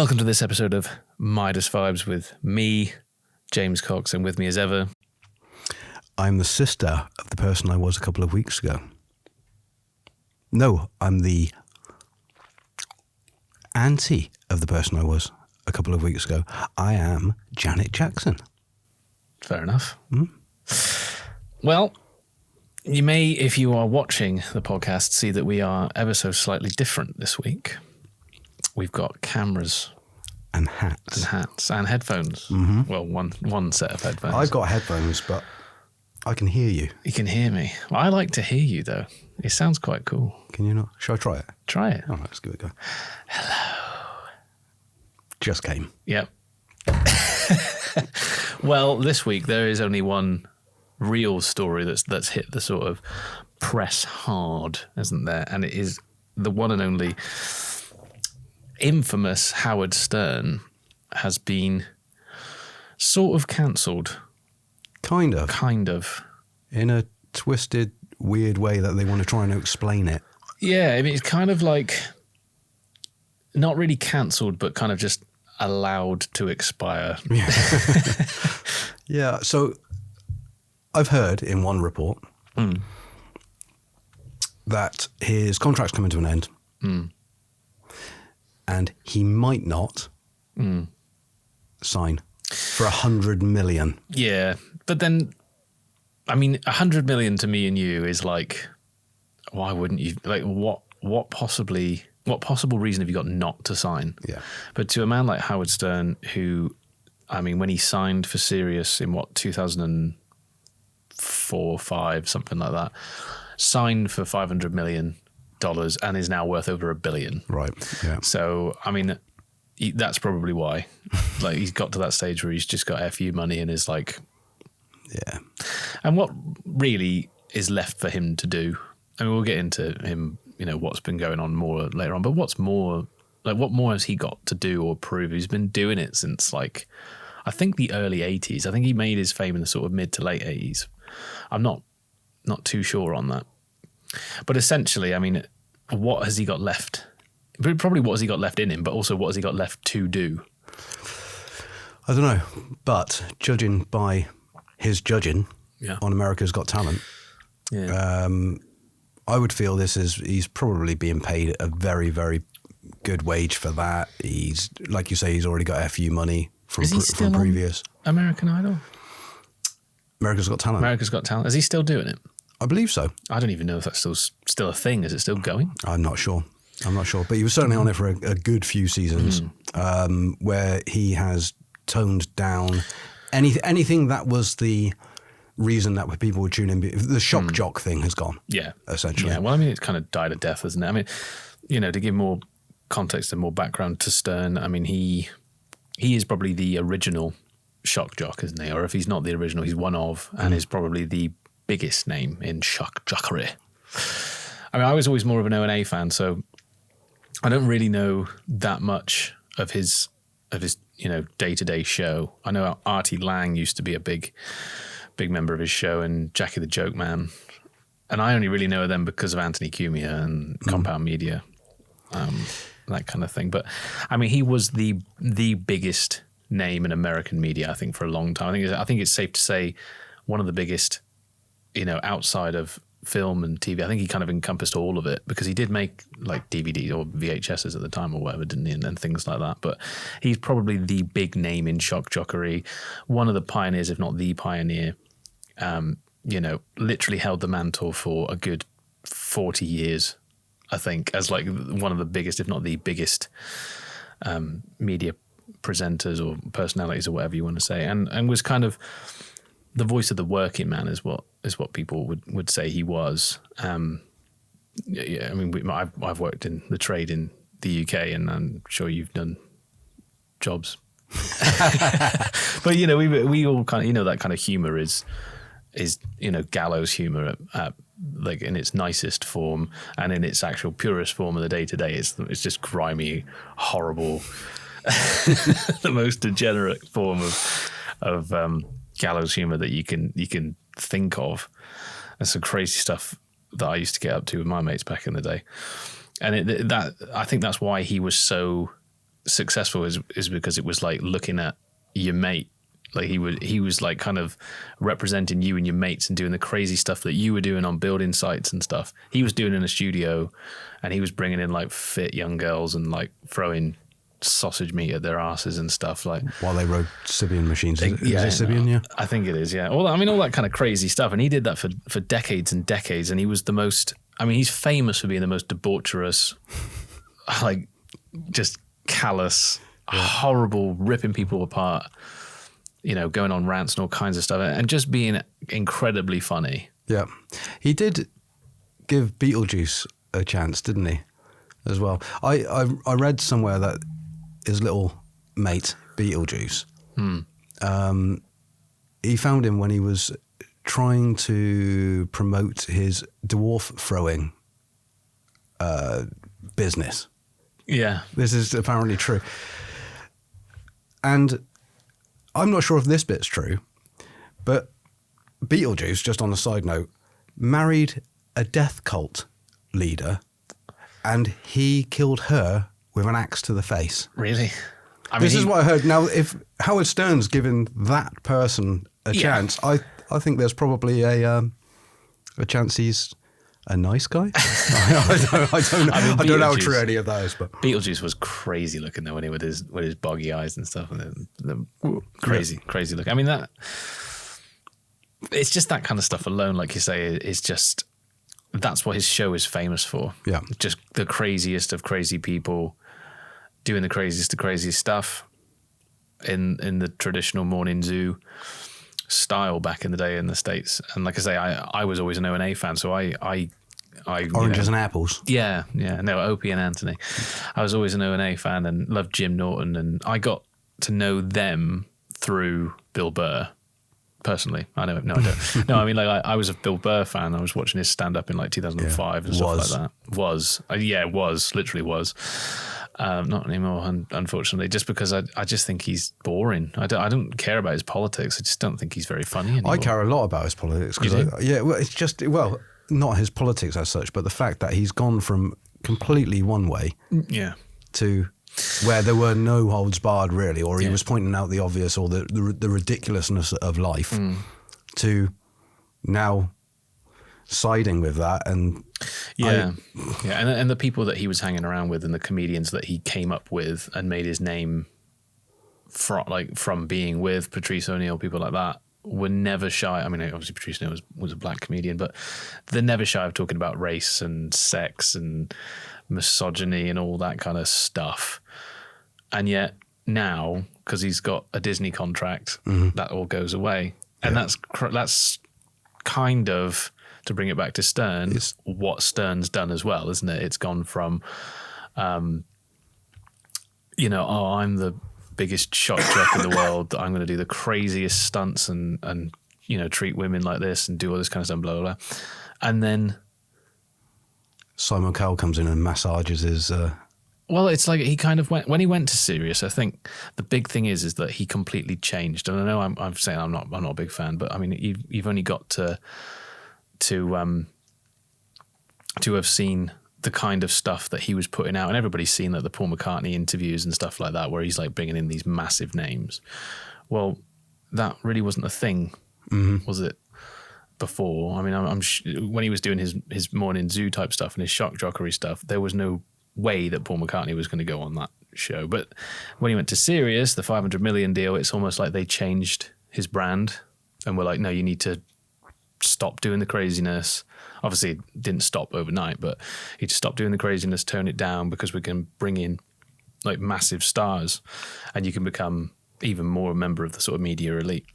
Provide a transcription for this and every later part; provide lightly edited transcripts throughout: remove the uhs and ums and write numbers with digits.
Welcome to this episode of Midas Vibes with me, James Cox, and with me as ever. I'm the sister of the person I was a couple of weeks ago. No, I'm the auntie of the person I was a couple of weeks ago. I am Janet Jackson. Fair enough. Well, you may, if you are watching the podcast, see that we are ever so slightly different this week. We've got cameras and hats and headphones. Mm-hmm. Well, one set of headphones. I've got headphones, but I can hear you. You can hear me. Well, I like to hear you, though. It sounds quite cool. Can you not? Shall I try it? Try it. All right, let's give it a go. Hello. Just came. Yep. Well, this week there is only one real story that's hit the sort of press hard, isn't there? And it is the one and only infamous Howard Stern has been sort of cancelled. Kind of. In a twisted, weird way that they want to try and explain it. Yeah, I mean, it's kind of like not really cancelled, but kind of just allowed to expire. Yeah, so I've heard in one report that his contract's coming to an end and he might not sign for 100 million. Yeah, but then, I mean, 100 million to me and you is like, why wouldn't you? Like, what possible reason have you got not to sign? Yeah. But to a man like Howard Stern, who, I mean, when he signed for Sirius in 2004, 5, something like that, signed for $500 million and is now worth over $1 billion. Right. Yeah. So, I mean, that's probably why. Like, he's got to that stage where he's just got FU money and is like, yeah. And what really is left for him to do? I mean, we'll get into him, you know, what's been going on more later on, but what's more, like, what more has he got to do or prove? He's been doing it since, like, I think the early 80s. I think he made his fame in the sort of mid to late 80s. I'm not too sure on that. But essentially, I mean, what has he got left? Probably what has he got left in him, but also what has he got left to do? I don't know, but judging by his judging on America's Got Talent, I would feel he's probably being paid a very, very good wage for that. He's, like you say, he's already got FU money from previous. American Idol? America's Got Talent. America's Got Talent. Is he still doing it? I believe so. I don't even know if that's still a thing. Is it still going? I'm not sure. But he was certainly on it for a good few seasons where he has toned down anything that was the reason that people would tune in. The Shock Jock thing has gone. Yeah. Essentially. Yeah. Well, I mean, it's kind of died a death, isn't it? I mean, you know, to give more context and more background to Stern, I mean, he is probably the original Shock Jock, isn't he? Or if he's not the original, he's one of, and is probably the biggest name in shock jockery. I mean, I was always more of an O&A fan, so I don't really know that much of his you know, day-to-day show. I know Artie Lang used to be a big member of his show, and Jackie the Joke Man, and I only really know them because of Anthony Cumia and Compound Media, that kind of thing. But I mean, he was the biggest name in American media, I think, for a long time. I think it's safe to say one of the biggest, you know, outside of film and TV. I think he kind of encompassed all of it because he did make like DVDs or VHSs at the time or whatever, didn't he? And things like that. But he's probably the big name in shock jockery, one of the pioneers, if not the pioneer. You know, literally held the mantle for a good 40 years, I think, as like one of the biggest, if not the biggest, media presenters or personalities or whatever you want to say, and was kind of the voice of the working man is what people would say he was. Yeah, I mean, I've worked in the trade in the UK, and I'm sure you've done jobs. But you know, we all kind of, you know, that kind of humor is you know, gallows humor at like in its nicest form, and in its actual purest form of the day to day, it's just grimy, horrible, the most degenerate form of gallows humor that you can think of. That's some crazy stuff that I used to get up to with my mates back in the day, and that I think that's why he was so successful is because it was like looking at your mate. Like he was like kind of representing you and your mates and doing the crazy stuff that you were doing on building sites and stuff. He was doing in a studio, and he was bringing in like fit young girls and like throwing sausage meat at their asses and stuff, like while they rode Sibian machines. Is it Sibian? Yeah, I think it is. Yeah, all that kind of crazy stuff, and he did that for decades and decades. And he was the most. I mean, he's famous for being the most debaucherous, like just callous, horrible, ripping people apart. You know, going on rants and all kinds of stuff, and just being incredibly funny. Yeah, he did give Beetlejuice a chance, didn't he? As well, I read somewhere that his little mate Beetlejuice, he found him when he was trying to promote his dwarf throwing business. Yeah, this is apparently true, and I'm not sure if this bit's true, but Beetlejuice, just on a side note, married a death cult leader, and he killed her with an axe to the face. Really? This is what I heard. Now, if Howard Stern's given that person a chance, I think there's probably a chance he's a nice guy. I don't know. I don't know how true any of that is, but Beetlejuice was crazy looking though, when he with his boggy eyes and stuff, and the crazy look. I mean, that it's just that kind of stuff alone, like you say, is just that's what his show is famous for. Yeah, just the craziest of crazy people doing the craziest of crazy stuff in the traditional morning zoo style back in the day in the States. And like I say, I was always an O&A fan, so I Oranges and Apples. Yeah. No, Opie and Anthony. I was always an O&A fan and loved Jim Norton, and I got to know them through Bill Burr. Personally, I don't. No, I mean, like I was a Bill Burr fan. I was watching his stand up in like 2005 and stuff like that. Literally was. Not anymore, unfortunately, just because I just think he's boring. I don't care about his politics. I just don't think he's very funny anymore. I care a lot about his politics. It's just, not his politics as such, but the fact that he's gone from completely one way to where there were no holds barred really, or he was pointing out the obvious or the ridiculousness of life to now siding with that. And and the people that he was hanging around with and the comedians that he came up with and made his name from being with Patrice O'Neill, people like that, were never shy. I mean, obviously Patrice O'Neill was a black comedian, but they're never shy of talking about race and sex and misogyny and all that kind of stuff. And yet now, because he's got a Disney contract, that all goes away. And that's kind of, to bring it back to Stern, what Stern's done as well, isn't it? It's gone from, I'm the biggest shock jock in the world, I'm going to do the craziest stunts and treat women like this and do all this kind of stuff, blah, blah, blah. And then Simon Cowell comes in and massages his... Well, it's like he kind of went, when he went to Sirius, I think the big thing is that he completely changed. And I know I'm saying I'm not a big fan, but I mean, you've only got to have seen the kind of stuff that he was putting out, and everybody's seen like the Paul McCartney interviews and stuff like that, where he's like bringing in these massive names. Well, that really wasn't a thing, was it? Before, I mean, when he was doing his morning zoo type stuff and his shock jockery stuff, there was no way that Paul McCartney was going to go on that show. But when he went to Sirius, the 500 million deal, it's almost like they changed his brand and were like, no, you need to stop doing the craziness. Obviously, it didn't stop overnight, but he just stopped doing the craziness, turn it down, because we can bring in like massive stars and you can become even more a member of the sort of media elite.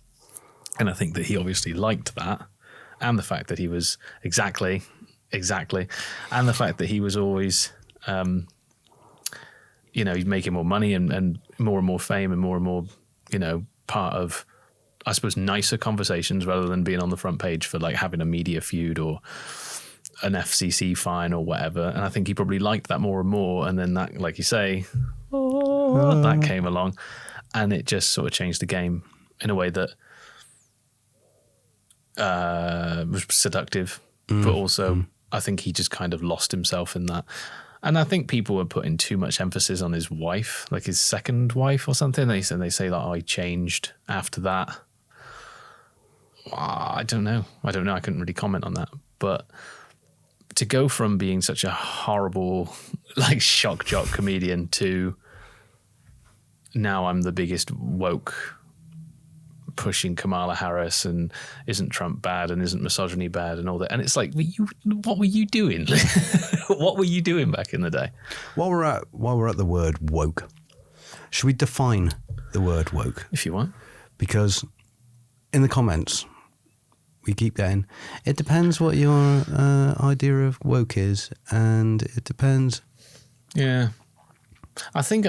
And I think that he obviously liked that. And the fact that he was exactly. And the fact that he was always, he's making more money and more fame and more, part of, I suppose, nicer conversations rather than being on the front page for like having a media feud or an FCC fine or whatever. And I think he probably liked that more and more. And then that, like you say, that came along and it just sort of changed the game in a way that was seductive, but also I think he just kind of lost himself in that. And I think people were putting too much emphasis on his wife, like his second wife or something. They say that he changed after that. I don't know. I couldn't really comment on that. But to go from being such a horrible, like, shock jock comedian to now I'm the biggest woke pushing Kamala Harris and isn't Trump bad and isn't misogyny bad and all that. And it's like, what were you doing? What were you doing back in the day? While we're at the word woke, should we define the word woke? If you want. Because in the comments, we keep getting, it depends what your idea of woke is, and it depends. Yeah. I think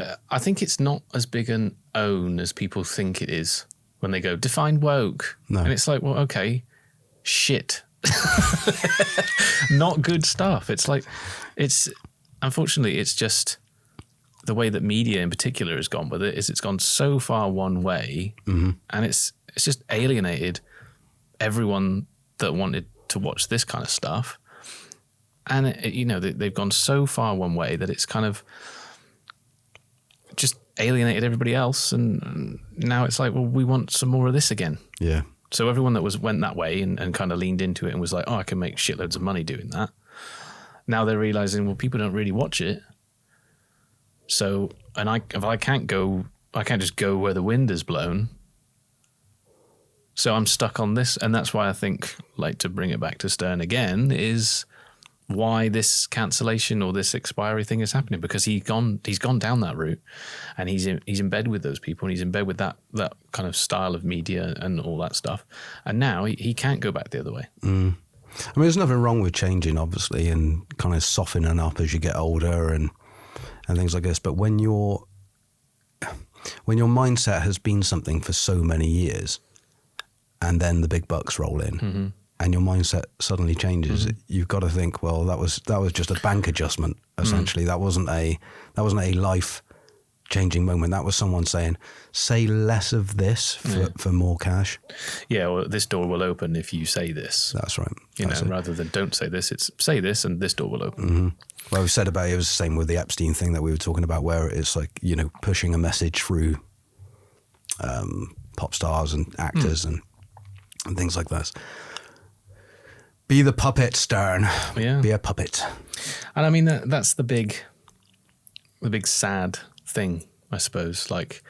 it's not as big an own as people think it is when they go, define woke. No. And it's like, well, okay, shit. Not good stuff. It's like, unfortunately, it's just the way that media in particular has gone with it is it's gone so far one way, and it's just alienated everyone that wanted to watch this kind of stuff. And, they've gone so far one way that it's kind of just alienated everybody else. And now it's like, well, we want some more of this again. Yeah. So everyone that went that way and kind of leaned into it and was like, oh, I can make shitloads of money doing that. Now they're realizing, well, people don't really watch it. So, and if I can't just go where the wind is blown. So I'm stuck on this. And that's why I think, like, to bring it back to Stern again, is why this cancellation or this expiry thing is happening, because he's gone down that route, and he's in bed with those people, and he's in bed with that kind of style of media and all that stuff. And now he can't go back the other way. I mean, there's nothing wrong with changing, obviously, and kind of softening up as you get older and things like this. But when your mindset has been something for so many years, and then the big bucks roll in, and your mindset suddenly changes, you've got to think, well, that was just a bank adjustment, essentially. That wasn't a life changing moment. That was someone saying, say less of this for more cash. Yeah, well, this door will open if you say this. That's right. Rather than don't say this, it's say this and this door will open. Well, we've said about it was the same with the Epstein thing that we were talking about, where it's like, pushing a message through pop stars and actors and things like that. Be the puppet, Stern. Yeah. Be a puppet. And I mean, that's the big sad thing, I suppose. Like,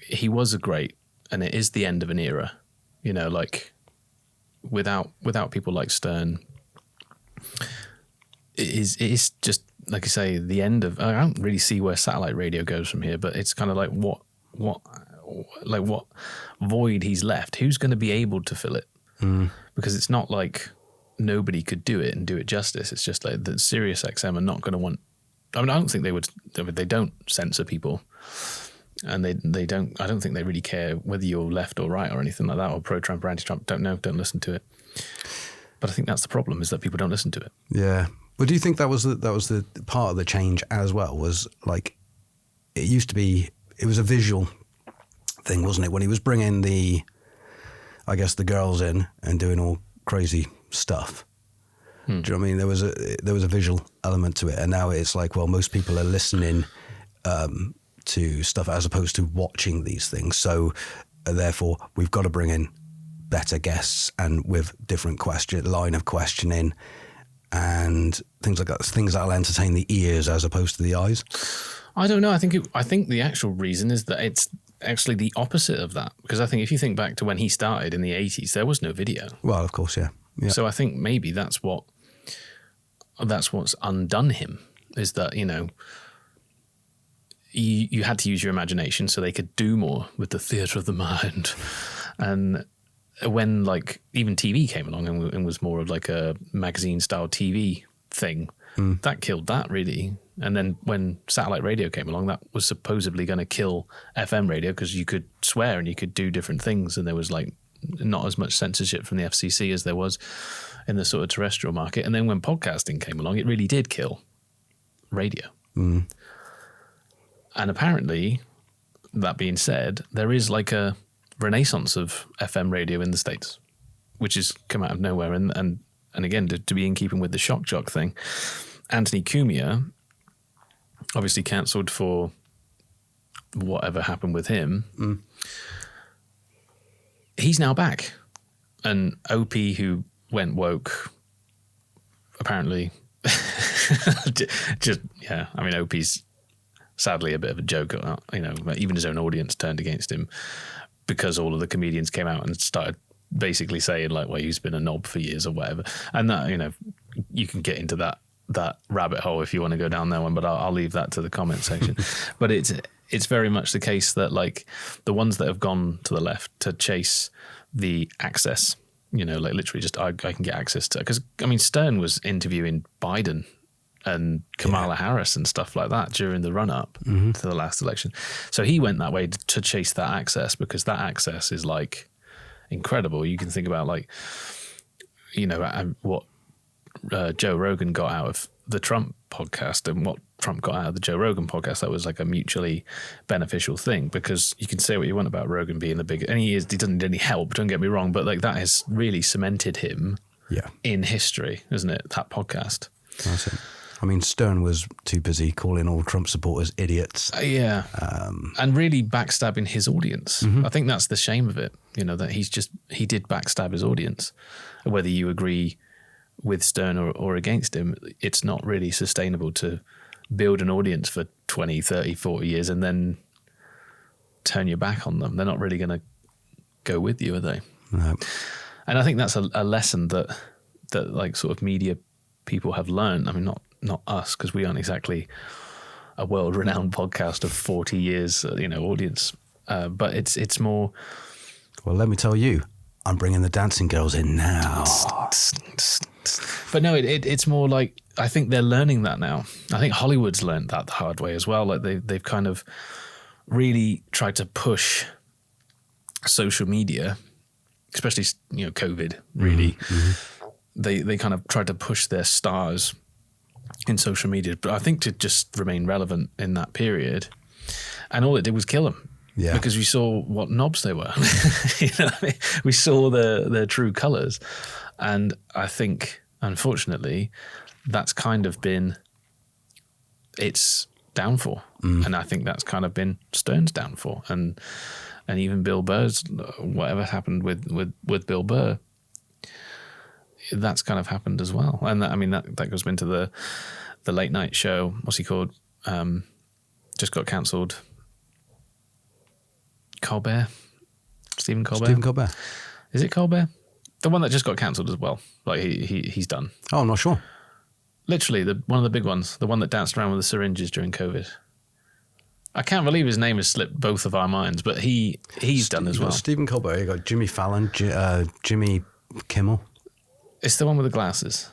he was and it is the end of an era, like, without people like Stern, it is just, like I say, the end of, I don't really see where satellite radio goes from here, but it's kind of like what void he's left. Who's going to be able to fill it? Because it's not like nobody could do it and do it justice. It's just like that SiriusXM are not going to want. I mean, I don't think they would. They don't censor people, and they don't. I don't think they really care whether you're left or right or anything like that, or pro-Trump or anti-Trump. Don't know. Don't listen to it. But I think that's the problem, is that people don't listen to it. Yeah. But do you think that was the part of the change as well? Was like, it used to be. It was a visual thing, wasn't it? When he was bringing the girls in and doing all crazy stuff. Do you know what I mean? There was a visual element to it, and now it's like, well, most people are listening to stuff as opposed to watching these things. So therefore, we've got to bring in better guests and with different line of questioning and things like that. Things that'll entertain the ears as opposed to the eyes. I don't know. I think the actual reason is that it's actually the opposite of that. Because I think if you think back to when he started in the 80s, there was no video. Well, of course, yeah. So I think maybe that's what's undone him, is that, you had to use your imagination so they could do more with the theatre of the mind. And when, like, even TV came along and was more of like a magazine-style TV thing, that killed that, really. And then when satellite radio came along, that was supposedly going to kill FM radio, because you could swear and you could do different things, and there was, like, not as much censorship from the FCC as there was in the sort of terrestrial market. And then when podcasting came along, it really did kill radio. And apparently, that being said, there is like a renaissance of FM radio in the States, which has come out of nowhere. And again, to be in keeping with the Shock Jock thing, Anthony Cumia, obviously cancelled for whatever happened with him. He's now back. And OP, who went woke, apparently, OP's sadly a bit of a joke. Even his own audience turned against him because all of the comedians came out and started basically saying like, well, he's been a knob for years or whatever. And that, you can get into that rabbit hole if you want to go down that one, but I'll leave that to the comment section. But it's very much the case that like the ones that have gone to the left to chase the access, like literally just I can get access to, because Stern was interviewing Biden and Kamala Harris and stuff like that during the run up to the last election. So he went that way to chase that access, because that access is like incredible. You can think about like, what Joe Rogan got out of the Trump podcast and what Trump got out of the Joe Rogan podcast. That was like a mutually beneficial thing, because you can say what you want about Rogan being the big, and he doesn't need any help, don't get me wrong, but like that has really cemented him in history, isn't it? That podcast. That's it. Stern was too busy calling all Trump supporters idiots. And really backstabbing his audience. I think that's the shame of it, that he did backstab his audience. Whether you agree with Stern or against him, it's not really sustainable to build an audience for 20, 30, 40 years and then turn your back on them. They're not really going to go with you, are they? No. And I think that's a lesson that like sort of media people have learned. Not us, because we aren't exactly a world-renowned podcast of 40 years, audience. But it's more. Well, let me tell you, I'm bringing the dancing girls in now. But no, it's more like, I think they're learning that now. I think Hollywood's learned that the hard way as well. Like they've kind of really tried to push social media, especially COVID. Really, they kind of tried to push their stars in social media, but I think to just remain relevant in that period, and all it did was kill them. Yeah, because we saw what knobs they were. We saw their true colours, and I think unfortunately that's kind of been its downfall, and I think that's kind of been Stern's downfall, and even Bill Burr's, whatever happened with Bill Burr, that's kind of happened as well. And that goes into the late night show. What's he called? Just got cancelled. Colbert? Stephen Colbert? Is it Colbert? The one that just got cancelled as well. Like he's done. Oh, I'm not sure. Literally one of the big ones. The one that danced around with the syringes during COVID. I can't believe his name has slipped both of our minds, but he's done as well. Stephen Colbert. You got Jimmy Fallon, Jimmy Kimmel. It's the one with the glasses.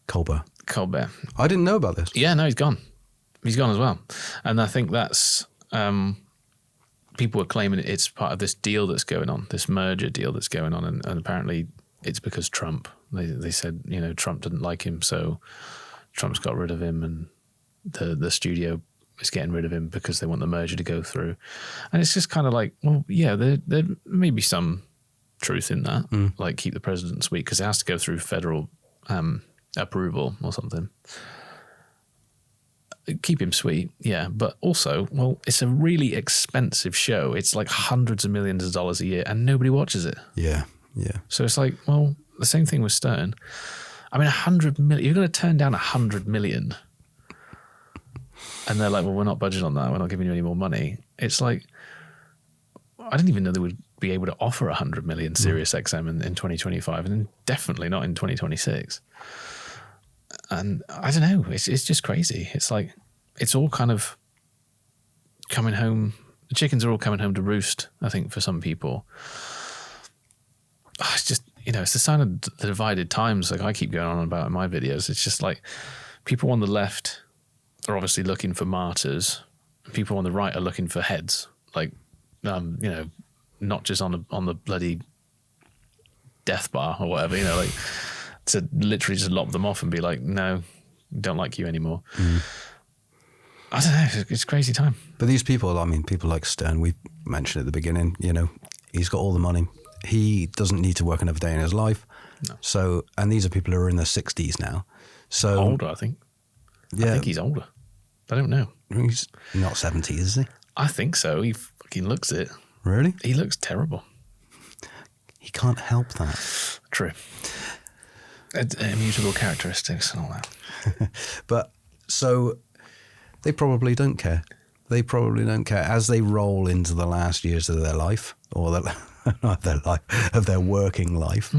Colbert. I didn't know about this. Yeah, no, he's gone. He's gone as well. And I think that's... people are claiming it's part of this deal that's going on, this merger deal that's going on. And apparently it's because Trump. They said, Trump didn't like him, so Trump's got rid of him, and the studio is getting rid of him because they want the merger to go through. And it's just kind of like, well, yeah, there may be some truth in that, like keep the president sweet, because it has to go through federal approval or something. Keep him sweet, yeah, but also, well, it's a really expensive show. It's like hundreds of millions of dollars a year, and nobody watches it. Yeah. So it's like, well, the same thing with Stern. 100 million. You're going to turn down 100 million, and they're like, well, we're not budgeting on that. We're not giving you any more money. It's like, I didn't even know they would be able to offer 100 million SiriusXM in 2025, and definitely not in 2026. And I don't know, it's just crazy. It's like, it's all kind of coming home. The chickens are all coming home to roost, I think, for some people. It's just, it's the sign of the divided times, like I keep going on about in my videos. It's just like people on the left are obviously looking for martyrs. People on the right are looking for heads. Like, not just on the bloody death bar or whatever, like to literally just lop them off and be like, no, don't like you anymore. I don't know, it's a crazy time. But these people, people like Stern, we mentioned at the beginning, he's got all the money. He doesn't need to work another day in his life. No. So, and these are people who are in their 60s now. So older, I think. I think he's older. I don't know. He's not 70, is he? I think so. He fucking looks it. Really? He looks terrible. He can't help that. True. Immutable characteristics and all that. But so they probably don't care. They probably don't care as they roll into the last years of their life, or not their life, of their working life.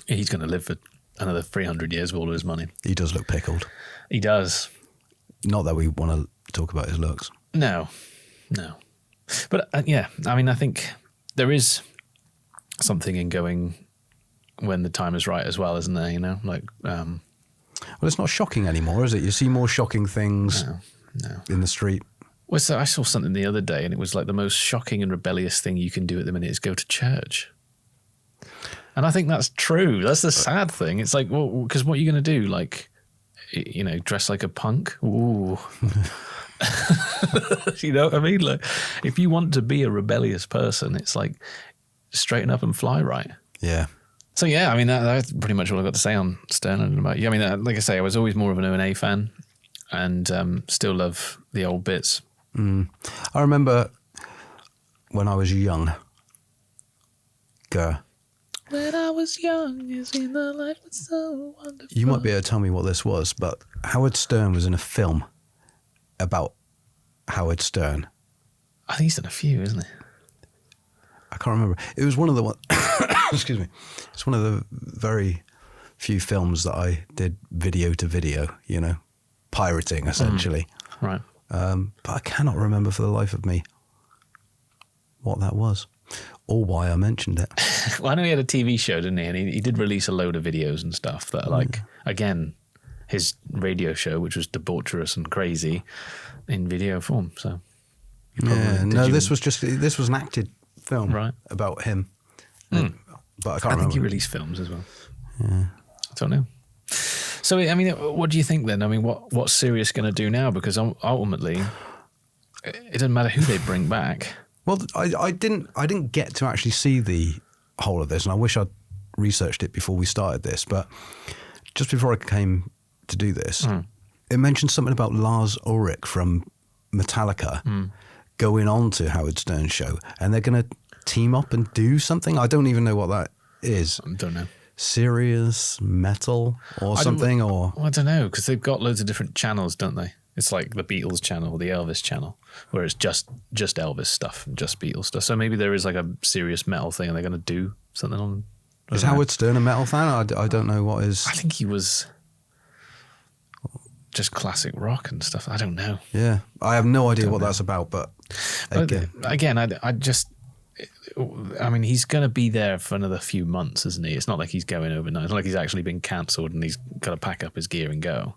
He's going to live for another 300 years with all of his money. He does look pickled. He does. Not that we want to talk about his looks. No. But yeah, I mean, I think there is something in going when the time is right as well, isn't there? You know, like. Well, it's not shocking anymore, is it? You see more shocking things in the street. Well, so I saw something the other day, and it was like the most shocking and rebellious thing you can do at the minute is go to church. And I think that's true. That's the sad thing. It's like, well, because what are you going to do? Like, you know, dress like a punk? Ooh. You know what I mean? Like, if you want to be a rebellious person, it's like straighten up and fly right. Yeah. So yeah, I mean that's pretty much all I've got to say on Stern and about. Yeah, I mean, like I say, I was always more of an O&A fan, and still love the old bits. I remember when I was young. When I was young, you seen the life was so wonderful. You might be able to tell me what this was, but Howard Stern was in a film about Howard Stern. I think he's done a few, isn't he? I can't remember. It was one of the one. Excuse me. It's one of the very few films that I did video to video. You know, pirating essentially. Right. But I cannot remember for the life of me what that was or why I mentioned it. Well, I know he had a TV show, didn't he? And he did release a load of videos and stuff that, like, again, his radio show, which was debaucherous and crazy, in video form. So, this was an acted film about him. But I can't remember. I think he released films as well. Yeah. I don't know. So, I mean, what do you think then? I mean, what's Sirius going to do now? Because ultimately, it doesn't matter who they bring back. Well, I didn't get to actually see the whole of this, and I wish I'd researched it before we started this. But just before I came to do this, it mentioned something about Lars Ulrich from Metallica going on to Howard Stern's show, and they're going to team up and do something. I don't even know what that is. I don't know. Serious metal or something, or I don't know, because they've got loads of different channels, don't they? It's like the Beatles channel or the Elvis channel, where it's just Elvis stuff and just Beatles stuff. So maybe there is like a serious metal thing, and they're going to do something on. Is Howard Stern a metal fan? I don't know what is. I think he was just classic rock and stuff. I don't know. Yeah, I have no idea what that's about. But again, I mean, he's going to be there for another few months, isn't he? It's not like he's going overnight. It's not like he's actually been cancelled and he's got to pack up his gear and go.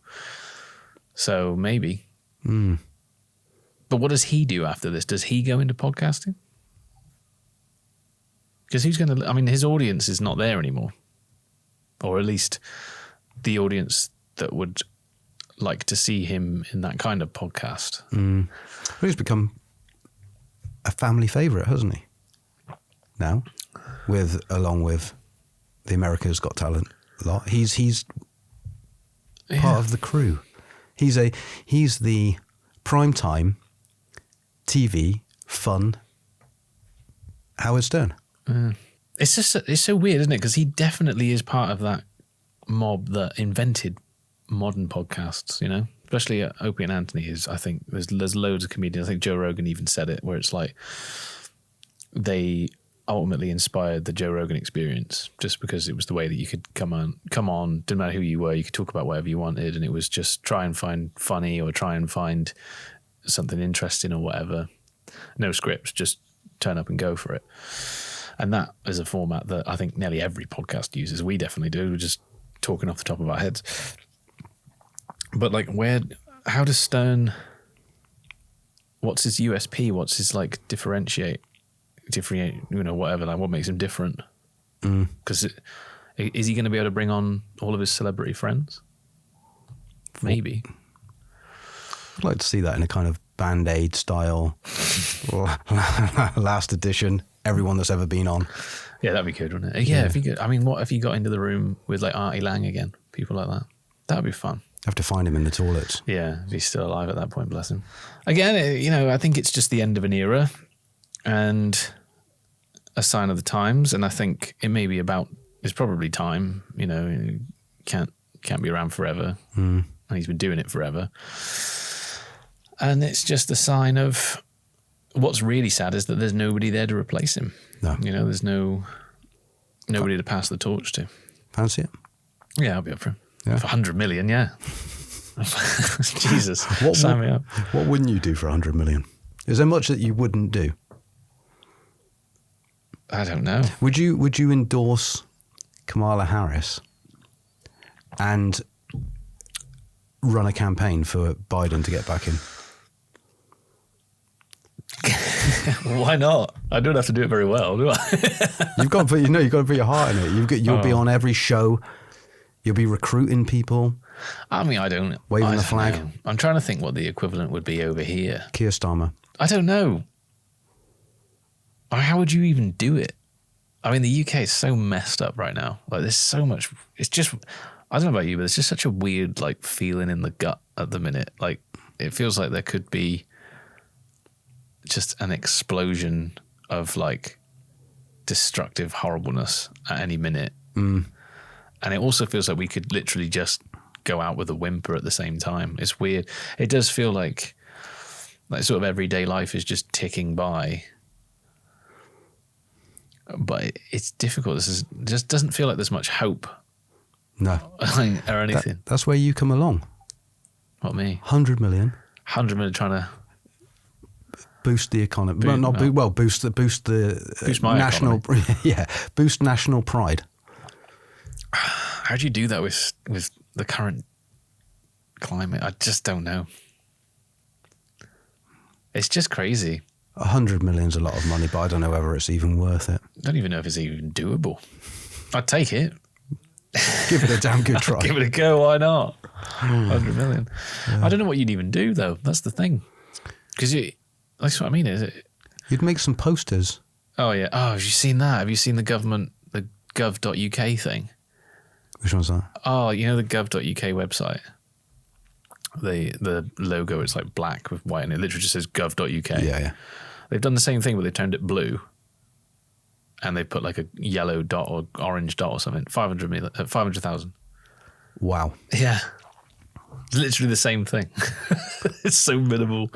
So maybe. But what does he do after this? Does he go into podcasting? Because who's going to... I mean, his audience is not there anymore. Or at least the audience that would like to see him in that kind of podcast. Well, he's become a family favourite, hasn't he? Now, along with the America's Got Talent lot, he's part of the crew. He's the primetime TV fun Howard Stern. It's so weird, isn't it? Because he definitely is part of that mob that invented modern podcasts. You know, especially Opie and Anthony is. I think there's loads of comedians. I think Joe Rogan even said it, where it's like they ultimately inspired the Joe Rogan experience, just because it was the way that you could come on, didn't matter who you were, you could talk about whatever you wanted, and it was just try and find funny or try and find something interesting or whatever. No scripts, just turn up and go for it. And that is a format that I think nearly every podcast uses. We definitely do. We're just talking off the top of our heads. But like, how does Stern, what's his USP? What's his like differentiate, you know, whatever, like what makes him different? Because is he going to be able to bring on all of his celebrity friends? Maybe. I'd like to see that in a kind of Band-Aid style last edition, everyone that's ever been on. Yeah, that'd be good, wouldn't it? Yeah, if you could, I mean, what if you got into the room with like Artie Lang again, people like that? That'd be fun. Have to find him in the toilets. Yeah, if he's still alive at that point, bless him. Again, I think it's just the end of an era and a sign of the times. And I think it may be it's probably time, can't be around forever. And he's been doing it forever. And it's just a sign of what's really sad is that there's nobody there to replace him. No. There's nobody to pass the torch to. Fancy it? Yeah, I'll be up for him. Yeah. For 100 million, yeah. Jesus, sign me up. What wouldn't you do for 100 million? Is there much that you wouldn't do? I don't know. Would you endorse Kamala Harris and run a campaign for Biden to get back in? Why not? I don't have to do it very well, do I? You've got to put your heart in it. You'll be on every show. You'll be recruiting people. I mean, I don't waving the flag. Know. I'm trying to think what the equivalent would be over here. Keir Starmer. I don't know. How would you even do it? I mean, the UK is so messed up right now. Like, there's so much. It's just, I don't know about you, but it's just such a weird feeling in the gut at the minute. Like, it feels like there could be just an explosion of destructive horribleness at any minute. And it also feels like we could literally just go out with a whimper at the same time. It's weird. It does feel like sort of everyday life is just ticking by. But it's difficult. Just doesn't feel like there's much hope. No. Or anything. That's where you come along. What, me? 100 million. 100 million trying to boost the economy. Boost my national economy. Yeah, boost national pride. How do you do that with the current climate? I just don't know. It's just crazy. 100 million's a lot of money, but I don't know whether it's even worth it. I don't even know if it's even doable. I'd take it. Give it a damn good try. Give it a go. Why not? 100 million. Yeah. I don't know what you'd even do though. That's the thing. Because that's what I mean. Is it? You'd make some posters. Oh yeah. Oh, have you seen that? Have you seen the gov.uk thing? Which one's that? Oh, the gov.uk website. The logo is black with white and it literally just says gov.uk. Yeah. They've done the same thing but they turned it blue. And they put a yellow dot or orange dot or something. 500,000. Wow. Yeah. It's literally the same thing. It's so minimal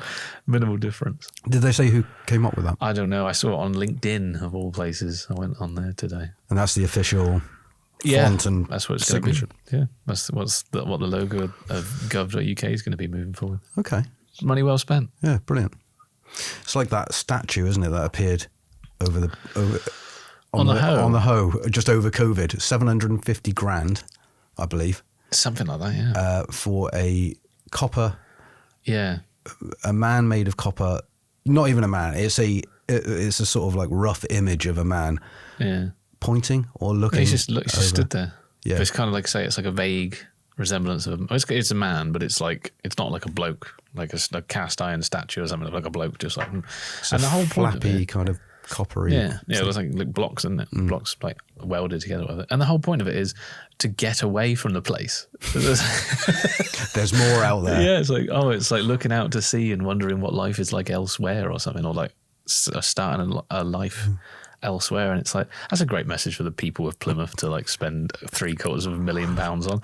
difference. Did they say who came up with that? I don't know. I saw it on LinkedIn of all places. I went on there today. And that's the official font and that's what it's signature. Going to be. Yeah, that's what the logo of gov.uk is going to be moving forward. Okay. Money well spent. Yeah, brilliant. It's like that statue, isn't it, that appeared on the Hoe just over COVID, 750 grand, I believe. Something like that, yeah. For a copper. Yeah. A man made of copper. Not even a man. It's a sort of rough image of a man. Yeah. Pointing or looking. He's just stood there. Yeah. But it's kind of it's a vague resemblance of it's a man, but it's not a bloke, a cast iron statue or something, like a bloke just and the whole flappy point of it, kind of coppery. Yeah. It was like blocks, isn't it? Blocks welded together with it. And the whole point of it is to get away from the place. There's more out there. Yeah, it's like looking out to sea and wondering what life is like elsewhere or something, or starting a life elsewhere. And it's that's a great message for the people of Plymouth to spend £750,000 on.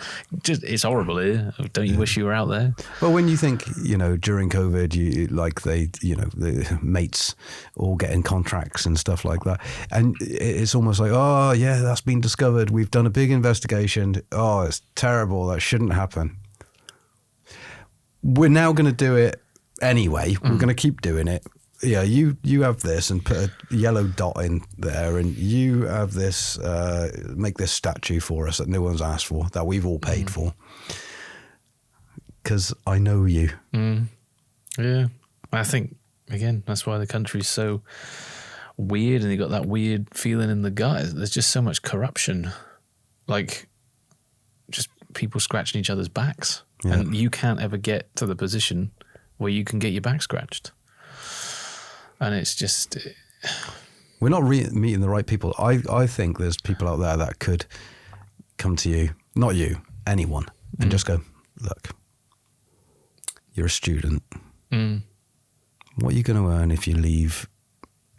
It's horrible here. Don't you wish you were out there? Well, when you think during COVID, the mates all getting contracts and stuff like that, and it's almost oh yeah, that's been discovered, we've done a big investigation, oh it's terrible, that shouldn't happen. We're now going to do it anyway. We're going to keep doing it. Yeah, you have this and put a yellow dot in there, and you have this, make this statue for us that no one's asked for, that we've all paid for. Because I know you. Yeah. I think, again, that's why the country's so weird, and you got that weird feeling in the gut. There's just so much corruption. Just people scratching each other's backs. Yeah. And you can't ever get to the position where you can get your back scratched. And it's just... We're not meeting the right people. I think there's people out there that could come to you, not you, anyone, and just go, look, you're a student. What are you going to earn if you leave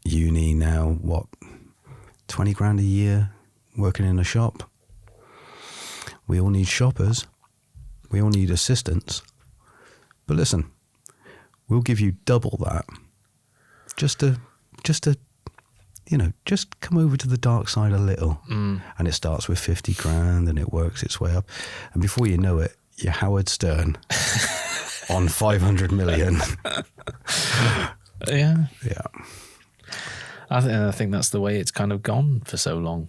uni now? What, 20 grand a year working in a shop? We all need shoppers. We all need assistants. But listen, we'll give you double that just to just come over to the dark side a little. And it starts with 50 grand and it works its way up. And before you know it, you're Howard Stern on 500 million. Yeah. Yeah. I think that's the way it's kind of gone for so long.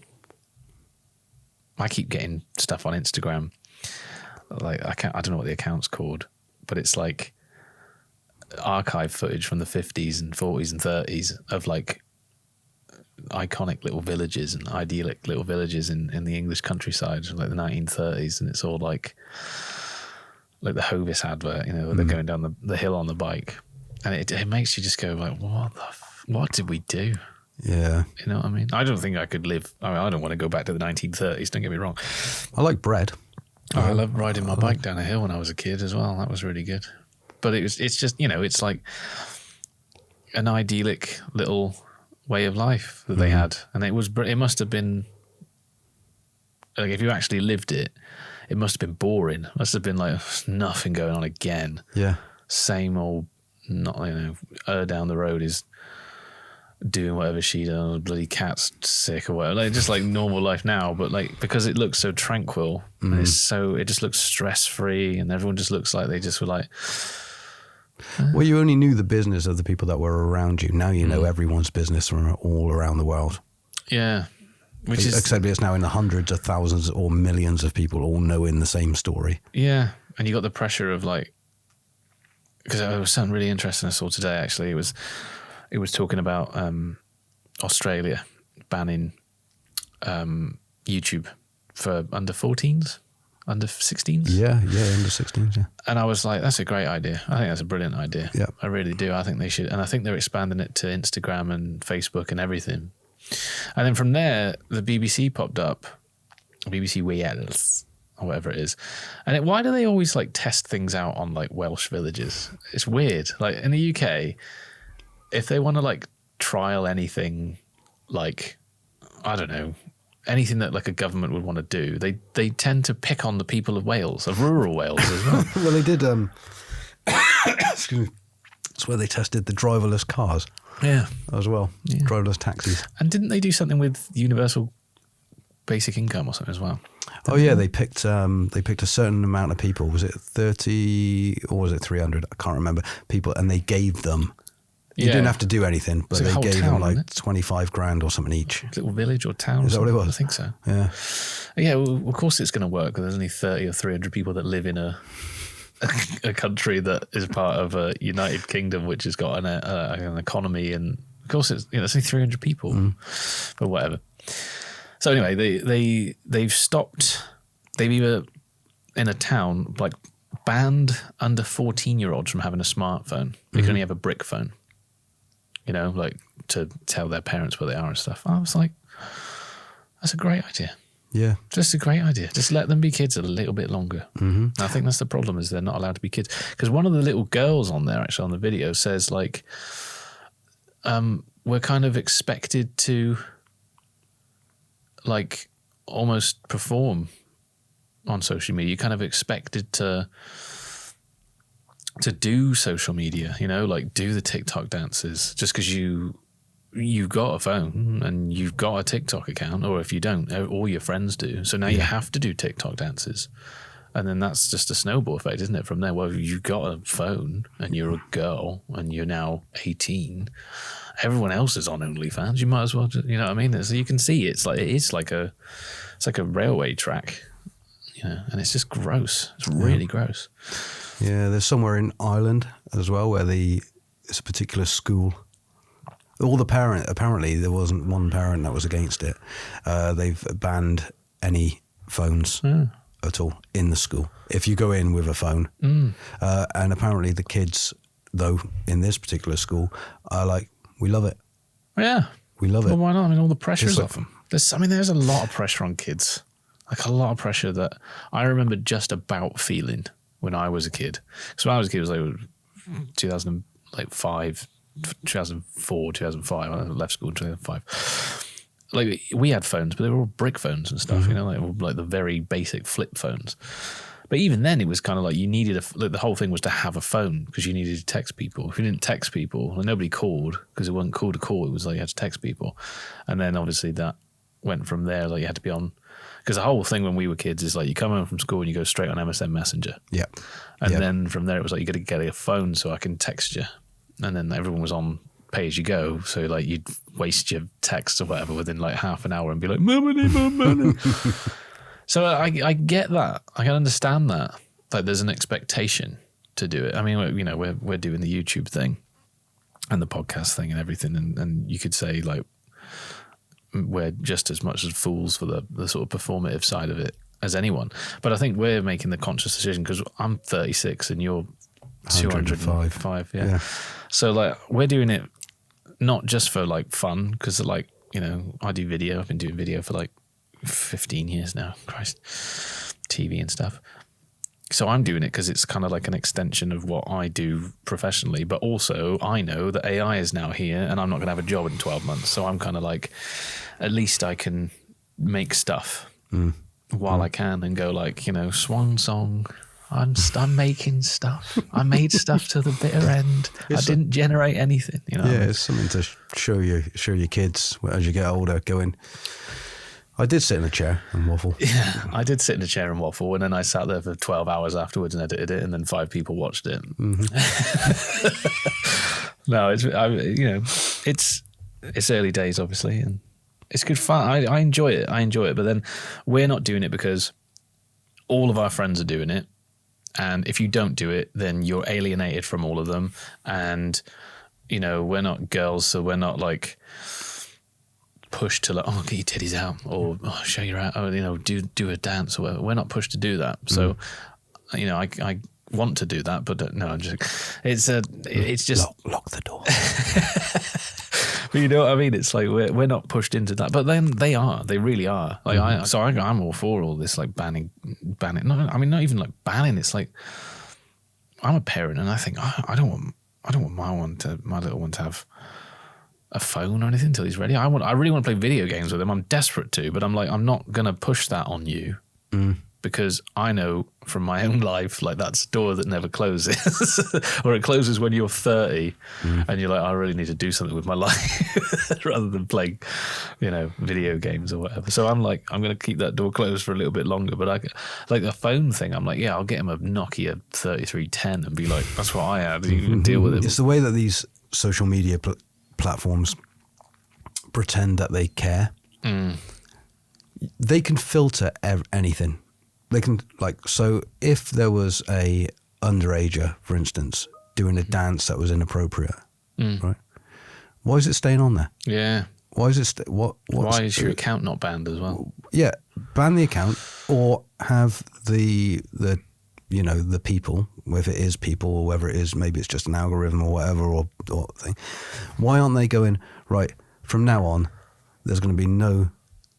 I keep getting stuff on Instagram. Like I don't know what the account's called, but it's like archive footage from the 50s and 40s and 30s of like iconic little villages and idyllic little villages in the English countryside, like the 1930s, and it's all like the Hovis advert, where they're going down the hill on the bike, and it makes you just go like, what did we do? Yeah. You know what I mean? I don't think I could live. I don't want to go back to the 1930s. Don't get me wrong. I like bread. I loved riding my bike down a hill when I was a kid as well. That was really good. But it's just, it's like an idyllic little way of life that they had. And it must have been, like, if you actually lived it, it must have been boring. It must have been like nothing going on again. Yeah. Same old, down the road is doing whatever she does, bloody cat's sick or whatever, like just like normal life now, but like because it looks so tranquil and it just looks stress free, and everyone just looks like they just were like. Well, you only knew the business of the people that were around you. Now you know everyone's business from all around the world. Yeah, except it's now in the hundreds of thousands or millions of people all knowing the same story. Yeah, and you got the pressure of like, because it was something really interesting I saw today. Actually, it was talking about Australia banning YouTube for under 14s, under 16s. Yeah, under 16s, yeah. And I was like, that's a great idea. I think that's a brilliant idea. Yeah. I really do. I think they should. And I think they're expanding it to Instagram and Facebook and everything. And then from there, the BBC popped up, BBC Wales, or whatever it is. And why do they always like test things out on like Welsh villages? It's weird. Like in the UK, if they want to like trial anything, like, I don't know, anything that like a government would want to do, they tend to pick on the people of Wales, of rural Wales as well. Well, they did, excuse me, it's where they tested the driverless cars. Yeah. As well. Yeah. Driverless taxis. And didn't they do something with universal basic income or something as well? They picked a certain amount of people. Was it 30 or was it 300? I can't remember. People, and they gave them. You didn't have to do anything, but they gave them like 25 grand or something each. Little village or town. Is that what it was? I think so. Yeah. Yeah, well, of course it's going to work because there's only 30 or 300 people that live in a country that is part of a United Kingdom, which has got an economy, and of course it's only 300 people, but whatever. So anyway, they've stopped. They've either in a town like banned under 14-year-olds from having a smartphone. They can only have a brick phone. Like to tell their parents where they are and stuff. I was like, that's a great idea. Yeah. Just a great idea. Just let them be kids a little bit longer. Mm-hmm. I think that's the problem, is they're not allowed to be kids. Because one of the little girls on there, actually on the video, says like, we're kind of expected to like almost perform on social media. You're kind of expected to do social media, like do the TikTok dances just because you've got a phone and you've got a TikTok account, or if you don't, all your friends do. So now you have to do TikTok dances. And then that's just a snowball effect, isn't it? From there, well, you've got a phone and you're a girl and you're now 18. Everyone else is on OnlyFans. You might as well, you know what I mean? So you can see it's like a railway track, and it's just gross. It's really gross. Yeah, there's somewhere in Ireland as well where it's a particular school. Apparently there wasn't one parent that was against it. They've banned any phones at all in the school. If you go in with a phone, and apparently the kids, though, in this particular school are like, we love it. Yeah. We love it. Well, why not? I mean, all the pressure's off them. There's a lot of pressure on kids. Like a lot of pressure that I remember just about feeling when I was a kid. Because when I was a kid, it was like 2005, 2004, 2005. I left school in 2005. Like we had phones, but they were all brick phones and stuff, like the very basic flip phones. But even then, it was kind of like you needed the whole thing was to have a phone because you needed to text people. If you didn't text people, well, nobody called because it wasn't cool to call. It was like you had to text people. And then obviously that went from there. Like you had to be on, because the whole thing when we were kids is like you come home from school and you go straight on MSN Messenger. Yeah. And then from there, it was like you got to get a phone so I can text you. And then everyone was on pay as you go. So like you'd waste your texts or whatever within like half an hour and be like, money. So I get that. I can understand that. Like there's an expectation to do it. I mean, we're doing the YouTube thing and the podcast thing and everything. And you could say like we're just as much as fools for the sort of performative side of it as anyone. But I think we're making the conscious decision because I'm 36 and you're 205. Yeah. So like we're doing it not just for like fun because like, I do video. I've been doing video for like 15 years now, Christ, TV and stuff. So I'm doing it because it's kind of like an extension of what I do professionally, but also I know that AI is now here and I'm not going to have a job in 12 months. So I'm kind of like, at least I can make stuff while I can and go like, swan song. I'm making stuff. I made stuff to the bitter end. I didn't generate anything. It's something to show your kids as you get older going, I did sit in a chair and waffle. Yeah, I did sit in a chair and waffle, and then I sat there for 12 hours afterwards and edited it, and then 5 people watched it. Mm-hmm. No, it's early days, obviously, and it's good fun. I enjoy it. But then we're not doing it because all of our friends are doing it, and if you don't do it, then you're alienated from all of them. And we're not girls, so we're not like pushed to like, get your titties out or show your out, or do a dance or whatever. We're not pushed to do that. So I want to do that, but no, I'm just it's just lock the door. But you know what I mean? It's like we're not pushed into that, but then they really are. Like I'm all for all this like banning. No, I mean not even like banning. It's like I'm a parent and I think I don't want my little one to have a phone or anything until he's ready. I really want to play video games with him. I'm desperate to, but I'm like, I'm not going to push that on you because I know from my own life, like that's a door that never closes or it closes when you're 30 and you're like, I really need to do something with my life rather than playing, video games or whatever. So I'm like, I'm going to keep that door closed for a little bit longer, but like the phone thing, I'm like, yeah, I'll get him a Nokia 3310 and be like, that's what I had. You can deal with it. It's the way that these social media platforms pretend that they care. They can filter anything. They can so if there was a underager, for instance, doing a dance that was inappropriate, right? Why is it staying on there? Yeah. Why is it? Why is your account not banned as well? Yeah, ban the account or have the people, whether it is people or whether it is maybe it's just an algorithm or whatever or thing. Why aren't they going, right, from now on, there's going to be no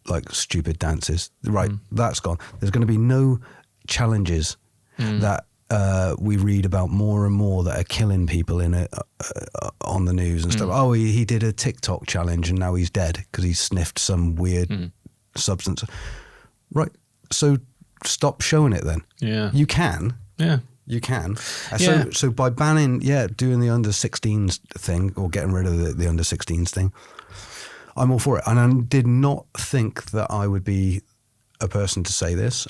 like stupid dances. Right, that's gone. There's going to be no challenges that we read about more and more that are killing people in it on the news and stuff. Oh, he did a TikTok challenge and now he's dead because he sniffed some weird substance. Right, so stop showing it then. Yeah. You can. Yeah. You can. So by banning, doing the under 16s thing or getting rid of the under 16s thing, I'm all for it. And I did not think that I would be a person to say this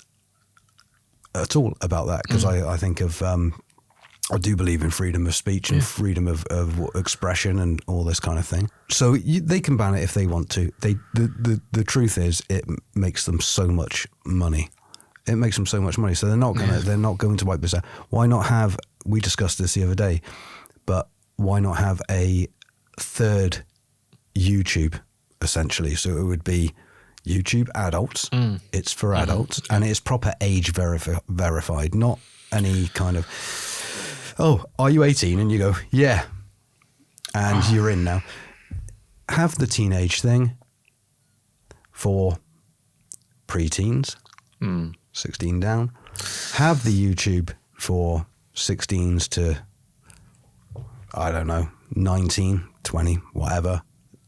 at all about that because I think of, I do believe in freedom of speech and freedom of expression and all this kind of thing. So they can ban it if they want to. The truth is it makes them so much money. It makes them so much money. So they're not going to wipe this out. Why not have, we discussed this the other day, but why not have a third YouTube essentially? So it would be YouTube adults. It's for adults and it's proper age verified, not any kind of, oh, are you 18? And you go, yeah. And you're in now. Have the teenage thing for preteens. 16 down. Have the YouTube for 16s to, I don't know, 19, 20, whatever.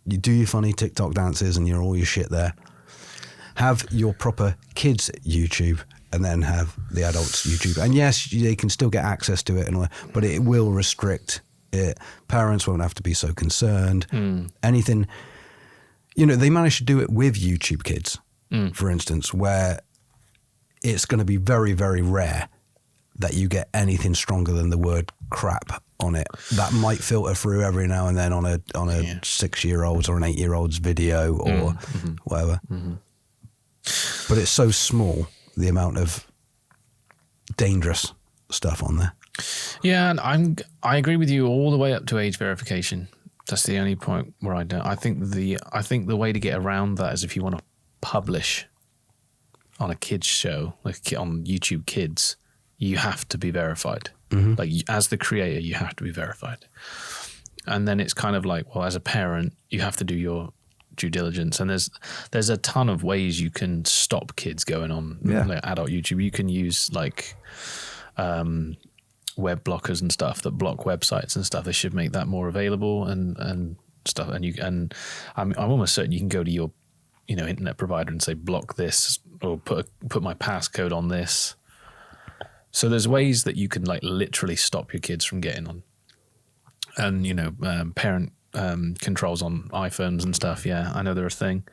You do your funny TikTok dances and all your shit there. Have your proper kids YouTube and then have the adults YouTube. And yes, they can still get access to it, and all, but it will restrict it. Parents won't have to be so concerned. Anything, they managed to do it with YouTube Kids, for instance, where it's going to be very, very rare that you get anything stronger than the word crap on it. That might filter through every now and then on a 6-year-old's or an 8-year-old's video or whatever. But it's so small, the amount of dangerous stuff on there. Yeah, and I agree with you all the way up to age verification. That's the only point where I don't. I think the way to get around that is if you want to publish on a kids show, like on YouTube Kids, you have to be verified. Like as the creator, you have to be verified. And then it's kind of like, well, as a parent, you have to do your due diligence. And there's a ton of ways you can stop kids going on like adult YouTube. You can use like web blockers and stuff that block websites and stuff. They should make that more available and stuff. And I'm almost certain you can go to your internet provider and say block this or put my passcode on this. So there's ways that you can like literally stop your kids from getting on. And parent controls on iPhones and stuff. Yeah, I know they're a thing.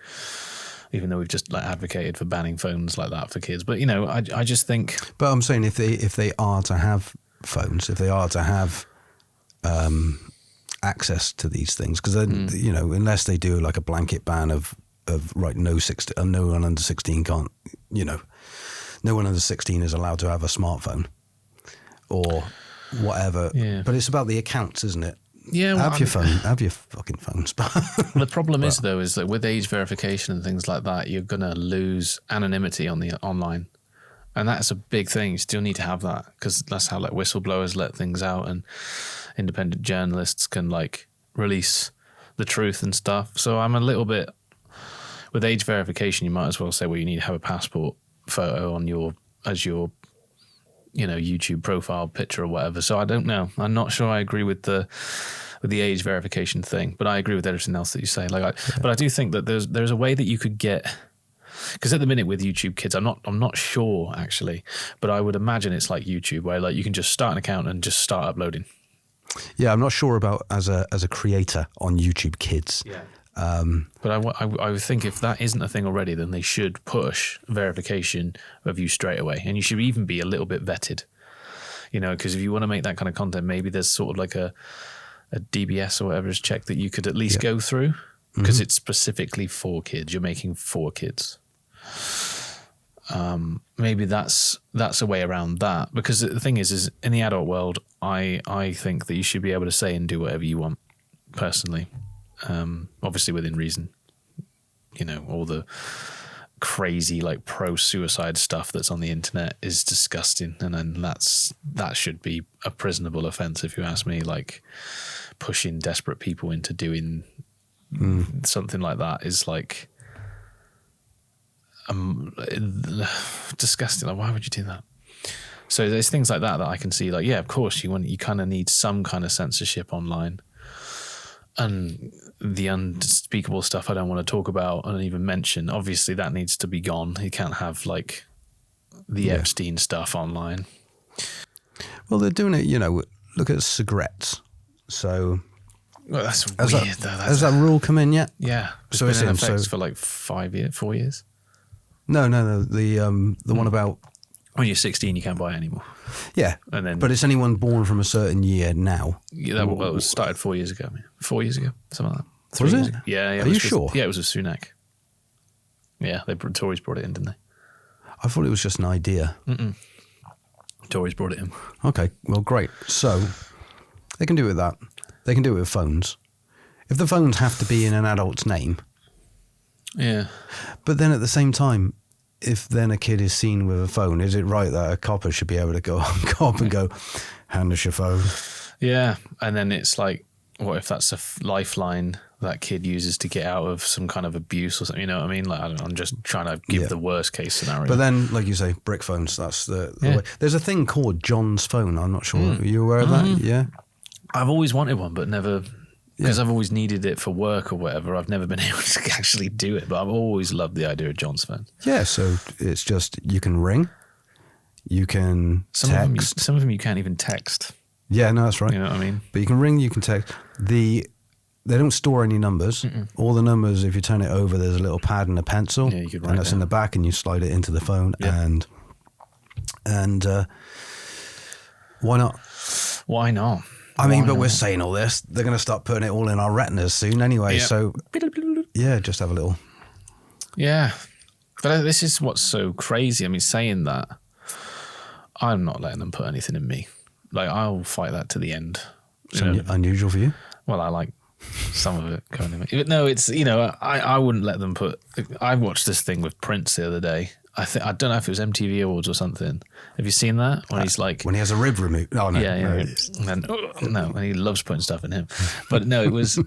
Even though we've just like advocated for banning phones like that for kids, but I just think. But I'm saying if they are to have phones, if they are to have access to these things, because then unless they do like a blanket ban of right, no one under 16 can't, no one under 16 is allowed to have a smartphone or whatever. Yeah. But it's about the accounts, isn't it? Yeah, have your phone, have your fucking phones. The problem is that with age verification and things like that, you're gonna lose anonymity on the online, and that's a big thing. You still need to have that because that's how like whistleblowers let things out, and independent journalists can like release the truth and stuff. So I'm a little bit with age verification. You might as well say, well, you need to have a passport photo on your YouTube profile picture or whatever. So I don't know. I'm not sure I agree with the age verification thing, but I agree with everything else that you say. But I do think that there's a way that you could get, because at the minute with YouTube Kids, I'm not sure actually, but I would imagine it's like YouTube where like you can just start an account and just start uploading. Yeah, I'm not sure about as a creator on YouTube Kids. Yeah. But I would think if that isn't a thing already, then they should push verification of you straight away. And you should even be a little bit vetted, because if you want to make that kind of content, maybe there's sort of like a DBS or whatever is check that you could at least go through, because it's specifically for kids. You're making for kids. Maybe that's a way around that, because the thing is in the adult world, I think that you should be able to say and do whatever you want personally. Obviously within reason, all the crazy like pro-suicide stuff that's on the internet is disgusting, and then that should be a prisonable offence if you ask me. Like pushing desperate people into doing something like that is like disgusting. Like, why would you do that? So there's things like that I can see. Like, yeah, of course you kind of need some kind of censorship online. And the unspeakable stuff I don't want to talk about and even mention, obviously that needs to be gone. You can't have like the Epstein stuff online. Well, they're doing it, look at cigarettes. So that's weird. Has that rule come in yet? Yeah. So it's been in effect for like 4 years. No. The one about when you're 16, you can't buy it anymore. Yeah, but it's anyone born from a certain year now. Yeah, it was started 4 years ago. 4 years ago, something like that. Was it? Yeah. Are you sure? Yeah, it was with Sunak. Yeah, the Tories brought it in, didn't they? I thought it was just an idea. Tories brought it in. Okay, well, great. So they can do it with that. They can do it with phones. If the phones have to be in an adult's name. Yeah. But then at the same time, if then a kid is seen with a phone, is it right that a copper should be able to go on cop and go, hand us your phone? Yeah, and then it's like, what if that's a lifeline that kid uses to get out of some kind of abuse or something. You know what I mean? Like, I don't know, I'm just trying to give the worst case scenario. But then, like you say, brick phones, that's the way. There's a thing called John's phone. I'm not sure. Are you aware of that? Yeah. I've always wanted one, but never, because I've always needed it for work or whatever. I've never been able to actually do it, but I've always loved the idea of John's phone. Yeah, so it's just, you can ring, you can text. Some of them you can't even text. Yeah, no, that's right. You know what I mean? But you can ring, you can text. They don't store any numbers. All the numbers, if you turn it over, there's a little pad and a pencil. Yeah, you could write and that's in the back, and you slide it into the phone. Yeah. And why not? Why not? I mean, but we're saying all this. They're going to start putting it all in our retinas soon anyway. Yeah. So, yeah, just have a little. Yeah. But this is what's so crazy. I mean, saying that, I'm not letting them put anything in me. Like, I'll fight that to the end. It's unusual for you? Well, I like some of it going in me. No, it's, I wouldn't let them put. I watched this thing with Prince the other day. I don't know if it was MTV Awards or something. Have you seen that? When he's like, when he has a rib removed. Oh no, yeah. And he loves putting stuff in him. But no, it was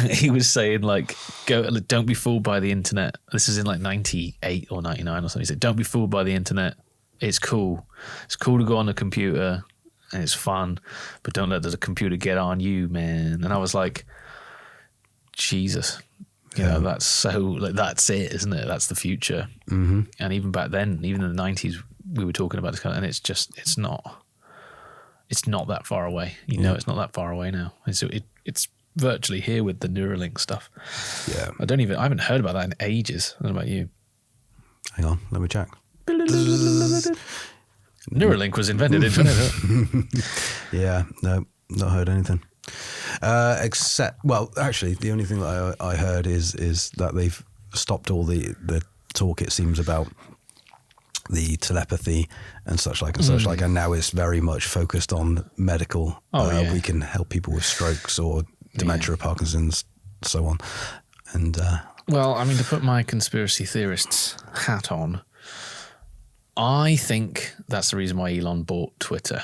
he was saying like, don't be fooled by the internet. This is in like 98 or 99 or something. He said, don't be fooled by the internet. It's cool. It's cool to go on a computer and it's fun, but don't let the computer get on you, man. And I was like, Jesus. That's so, like, that's it, isn't it? That's the future. Mm-hmm. And even back then, even in the 90s, we were talking about this kind of, and it's not that far away. It's not that far away now. It's virtually here with the Neuralink stuff. Yeah. I haven't heard about that in ages. I don't know about you. Hang on, let me check. Neuralink was invented in 2020. Yeah, no, not heard anything. Except, well, actually, the only thing that I heard is that they've stopped all the talk, it seems, about the telepathy and such like, and now it's very much focused on medical. We can help people with strokes or dementia, Parkinson's, so on. And well, I mean, to put my conspiracy theorist's hat on, I think that's the reason why Elon bought Twitter.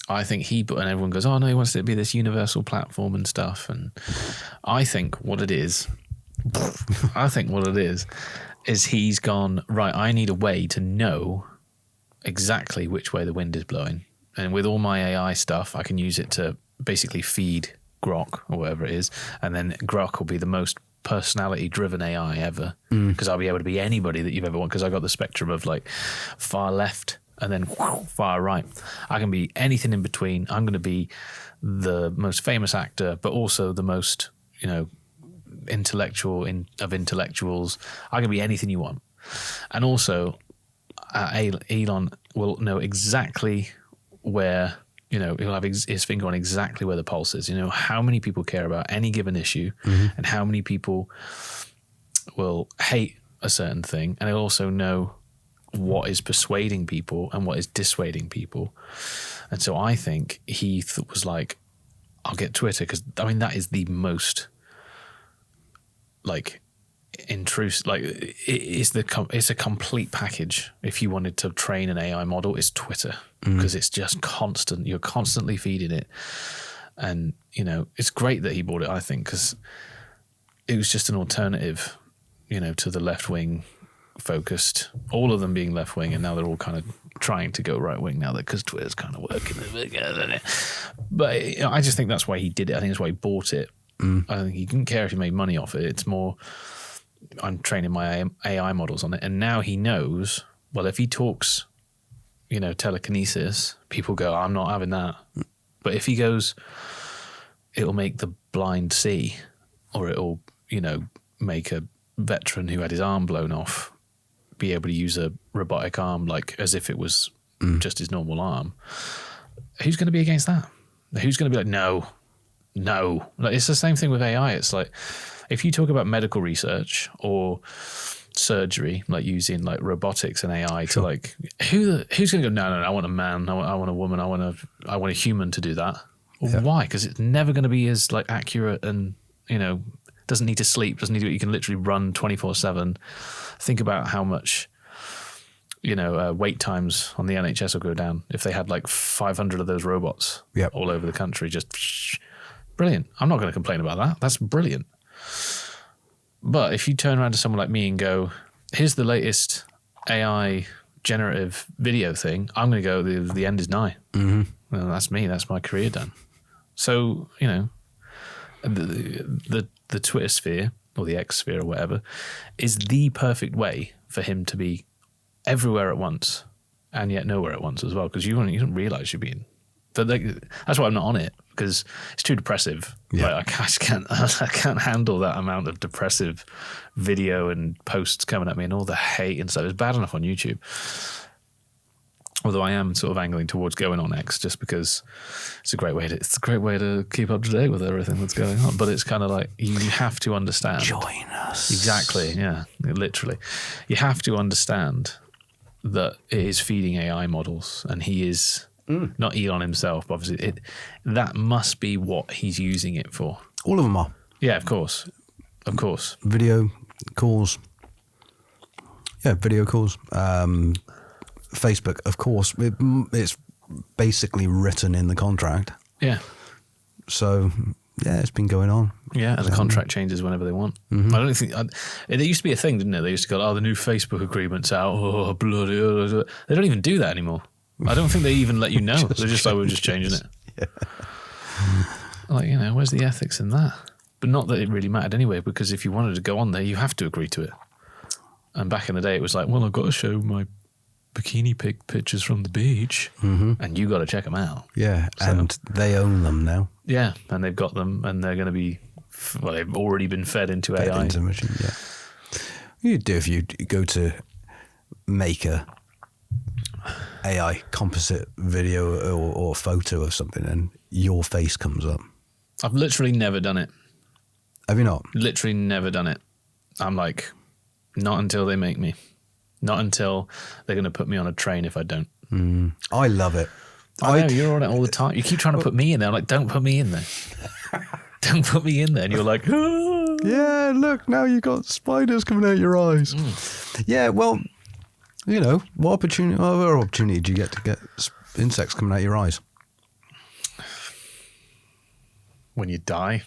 I think and everyone goes, oh no, he wants it to be this universal platform and stuff. And I think what it is he's gone, right, I need a way to know exactly which way the wind is blowing. And with all my AI stuff, I can use it to basically feed Grok or whatever it is. And then Grok will be the most personality-driven AI ever, because I'll be able to be anybody that you've ever wanted, because I got the spectrum of like far left and then far right. I can be anything in between. I'm going to be the most famous actor, but also the most, intellectual of intellectuals. I can be anything you want. And also, Elon will know exactly where, he'll have his finger on exactly where the pulse is. How many people care about any given issue, and how many people will hate a certain thing. And he'll also know what is persuading people and what is dissuading people. And so I think he was like, I'll get Twitter, because I mean, that is the most like intrusive, like it's a complete package. If you wanted to train an AI model, it's Twitter, because it's just constant. You're constantly feeding it. And, it's great that he bought it, I think, because it was just an alternative, to the left wing focused, all of them being left wing, and now they're all kind of trying to go right wing now, because Twitter's kind of working. But I just think that's why he did it. I think that's why he bought it. I think he didn't care if he made money off it. It's more, I'm training my AI models on it, and now he knows, well, if he talks, telekinesis, people go, I'm not having that. But if he goes, it'll make the blind see, or it'll, make a veteran who had his arm blown off be able to use a robotic arm, like as if it was just his normal arm. Who's going to be against that? Who's going to be like, no. Like, it's the same thing with AI. It's like, if you talk about medical research or surgery, like using like robotics and AI to like, who's going to go, no, I want a man, I want a woman, I want a human to do that. Well, yeah. Why? Because it's never going to be as like accurate, and doesn't need to sleep, you can literally run 24/7. Think about how much wait times on the NHS will go down if they had like 500 of those robots all over the country. Just brilliant. I'm not going to complain about that. That's brilliant. But if you turn around to someone like me and go, here's the latest AI generative video thing, I'm going to go, the end is nigh. Mm-hmm. Well, that's me. That's my career done. So, you know, the Twitter sphere or the X sphere or whatever is the perfect way for him to be everywhere at once and yet nowhere at once as well, because you don't realize you're being. But that's why I'm not on it, because it's too depressive. Yeah. Like, I can't handle that amount of depressive video and posts coming at me and all the hate and stuff. It's bad enough on YouTube. Although I am sort of angling towards going on X, just because it's a great way to keep up to date with everything that's going on. But it's kind of like you have to understand. Join us. Exactly. Yeah. Literally, you have to understand that it is feeding AI models, and he is not Elon himself. But obviously, that must be what he's using it for. All of them are. Yeah, of course. Video calls. Yeah, video calls. Facebook, of course, it's basically written in the contract. Yeah. So, yeah, it's been going on. Yeah, and the contract changes whenever they want. Mm-hmm. I don't think it used to be a thing, didn't it? They used to go, the new Facebook agreement's out. Oh, bloody! They don't even do that anymore. I don't think they even let you know. They're just like, we're just changing it. Yeah. Like, you know, where's the ethics in that? But not that it really mattered anyway, because if you wanted to go on there, you have to agree to it. And back in the day, it was like, well, I've got to show my bikini pictures from the beach, and you got to check them out. Yeah, so, and they own them now. Yeah, and they've got them, and they're going to be, well, they've already been fed into AI. Into the machine, yeah. You'd do if you go to make a AI composite video or photo of something, and your face comes up. I've literally never done it. Have you not? Literally never done it. I'm like, not until they make me. Not until they're going to put me on a train if I don't. I love it. I know, you're on it all the time. You keep trying to put me in there. I'm like, don't put me in there. Don't put me in there. And you're like, ah. Yeah, look, now you've got spiders coming out your eyes. Yeah, well, you know, what other opportunity do you get to get insects coming out your eyes? When you die.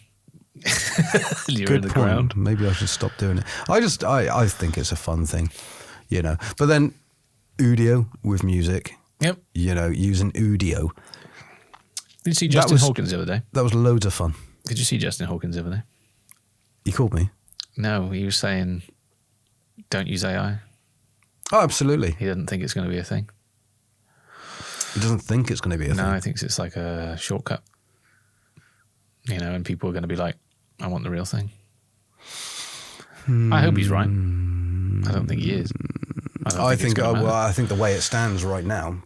You're Good in the point. ground. Maybe I should stop doing it. I think it's a fun thing. You know, but then audio with music. Yep. You know, using audio. Did you see Justin Hawkins the other day? That was loads of fun. Did you see Justin Hawkins the other day? He called me. No, he was saying, don't use AI. Oh, absolutely. He doesn't think it's going to be a thing. He doesn't think it's going to be a thing? No, I think it's like a shortcut. You know, and people are going to be like, I want the real thing. I hope he's right. I don't think he is. I think the way it stands right now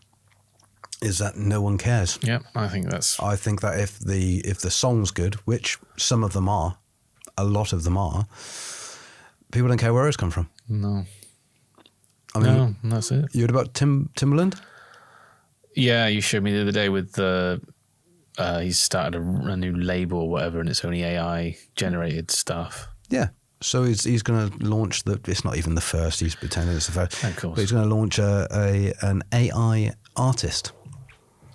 is that no one cares. Yeah, I think that if the song's good, which some of them are, a lot of them are, people don't care where it's come from. No. I mean, no, that's it. You heard about Timbaland? Yeah, you showed me the other day with he's started a new label or whatever, and it's only AI generated stuff. Yeah. So he's going to launch it's not even the first, he's pretending it's the first. Of course. But he's going to launch an AI artist.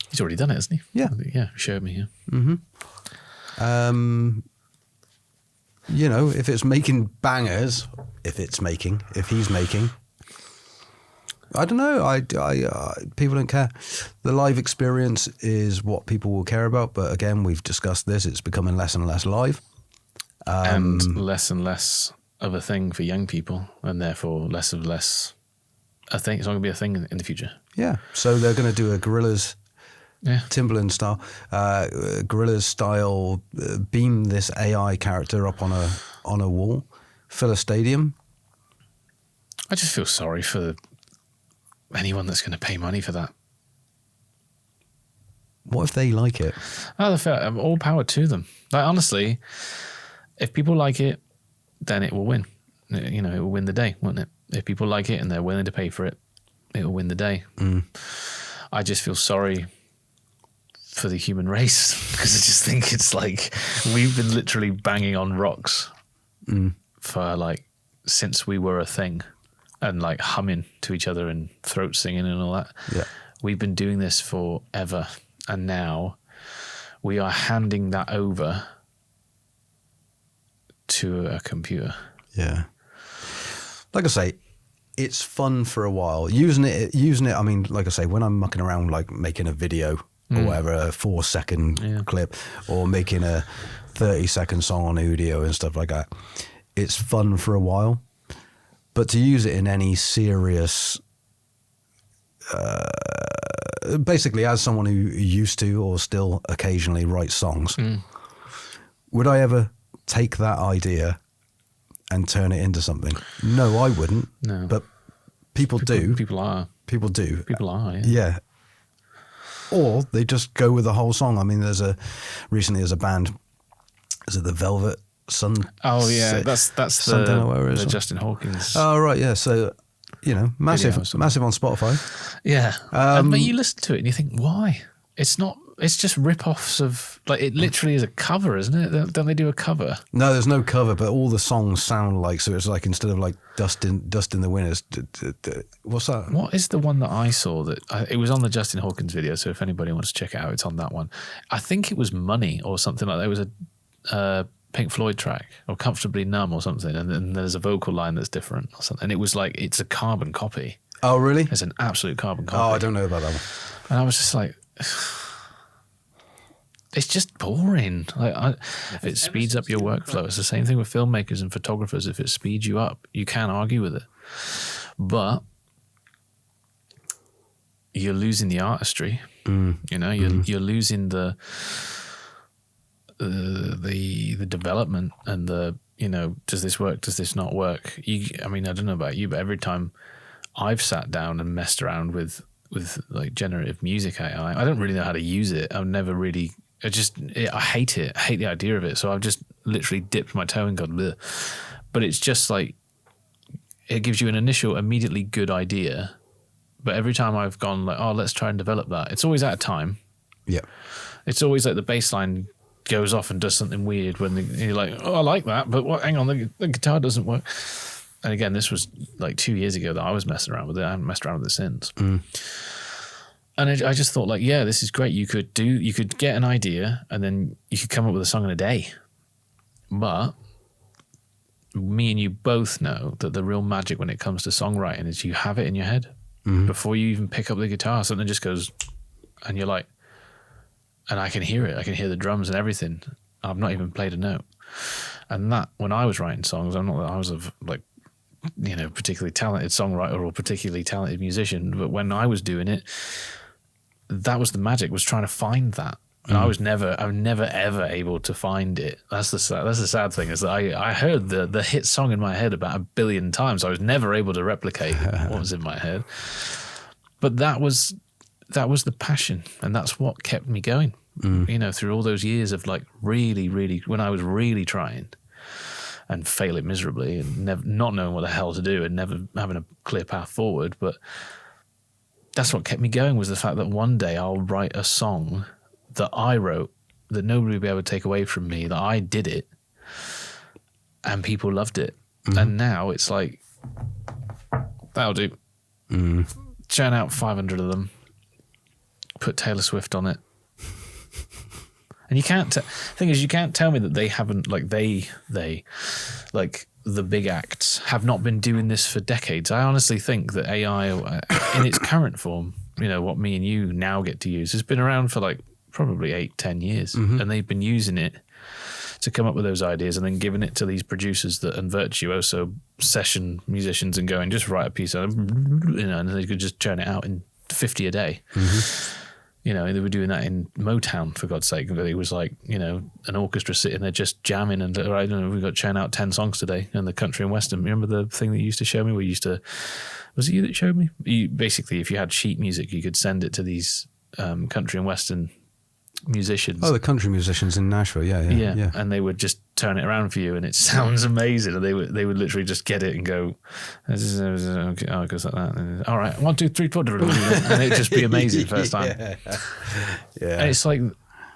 He's already done it, hasn't he? Yeah. Yeah, he showed me, yeah. Mm-hmm. You know, if it's making bangers, if he's making, I don't know. People don't care. The live experience is what people will care about. But again, we've discussed this. It's becoming less and less live. And less of a thing for young people, and therefore less a thing. It's not going to be a thing in the future. Yeah. So they're going to do a Gorillaz, Timbaland style, Gorillaz style, beam this AI character up on a wall, fill a stadium. I just feel sorry for anyone that's going to pay money for that. What if they like it? All power to them. Like, honestly, if people like it, then it will win. You know, it will win the day, won't it? If people like it and they're willing to pay for it, it will win the day. I just feel sorry for the human race, because I just think it's like we've been literally banging on rocks for like since we were a thing, and like humming to each other and throat singing and all that. Yeah. We've been doing this forever, and now we are handing that over to a computer. Yeah. Like I say, it's fun for a while. Using it. I mean, like I say, when I'm mucking around, like making a video or whatever, a 4-second clip, or making a 30-second song on audio and stuff like that, it's fun for a while. But to use it in any serious, basically as someone who used to or still occasionally writes songs, would I ever take that idea and turn it into something? No, I wouldn't. No. But people do. People are. People do. People are, yeah. Yeah. Or they just go with the whole song. I mean, recently there's a band, is it the Velvet Sun? Oh yeah, that's the Justin Hawkins. Oh right, yeah. So, massive on Spotify. Yeah, but you listen to it and you think, why? It's not. It's just rip-offs of, like, it literally is a cover, isn't it? Don't they do a cover? No, there's no cover, but all the songs sound like, so it's like, instead of like Dust in the Wind, what's that? What is the one that I saw that, it was on the Justin Hawkins video, so if anybody wants to check it out, it's on that one. I think it was Money or something like that. It was a Pink Floyd track, or Comfortably Numb or something, and then there's a vocal line that's different or something. And it was like, it's a carbon copy. Oh, really? It's an absolute carbon copy. Oh, I don't know about that one. And I was just like... It's just boring. If it speeds up your workflow, it's the same thing with filmmakers and photographers. If it speeds you up, you can't argue with it. But you're losing the artistry. You're losing the development and the, does this work? Does this not work? I don't know about you, but every time I've sat down and messed around with like generative music AI, I don't really know how to use it. I've never really. I hate it. I hate the idea of it. So I've just literally dipped my toe and gone, bleh. But it's just like, it gives you an initial, immediately good idea. But every time I've gone like, oh, let's try and develop that, it's always out of time. Yeah. It's always like the bass line goes off and does something weird when you're like, oh, I like that, but what? Hang on, the guitar doesn't work. And again, this was like 2 years ago that I was messing around with it. I haven't messed around with it since. And I just thought, like, yeah, this is great. You could get an idea and then you could come up with a song in a day. But me and you both know that the real magic when it comes to songwriting is you have it in your head before you even pick up the guitar. Something just goes, and you're like, and I can hear it. I can hear the drums and everything. I've not even played a note. And that, when I was writing songs, I was of like, particularly talented songwriter or particularly talented musician. But when I was doing it, that was the magic, was trying to find that. And I was never ever able to find it. That's the sad thing, is that I heard the hit song in my head about 1 billion times. I was never able to replicate what was in my head. But that was the passion, and that's what kept me going. Through all those years of like really, really, when I was really trying and failing miserably and not knowing what the hell to do and never having a clear path forward. But that's what kept me going, was the fact that one day I'll write a song that I wrote, that nobody will be able to take away from me, that I did it, and people loved it. And now it's like, that'll do. Churn out 500 of them, put Taylor Swift on it. And you can't, thing is, you can't tell me that they haven't, like they, like the big acts have not been doing this for decades. I honestly think that AI in its current form, what me and you now get to use, has been around for like probably 8-10 years. And they've been using it to come up with those ideas and then giving it to these producers and virtuoso session musicians and going, just write a piece of, and they could just churn it out in 50 a day. They were doing that in Motown, for God's sake. But it was like, an orchestra sitting there just jamming and, I don't know, we've got to churn out 10 songs today in the country and western. Remember the thing that you used to show me where was it you that showed me? Basically, if you had sheet music, you could send it to these country and western musicians. Oh, the country musicians in Nashville, yeah. And they would just turn it around for you, and it sounds amazing. And they would literally just get it and go, okay, oh, it goes like that. And, all right, 1, 2, 3, 4, and it'd just be amazing first time. Yeah. And it's like,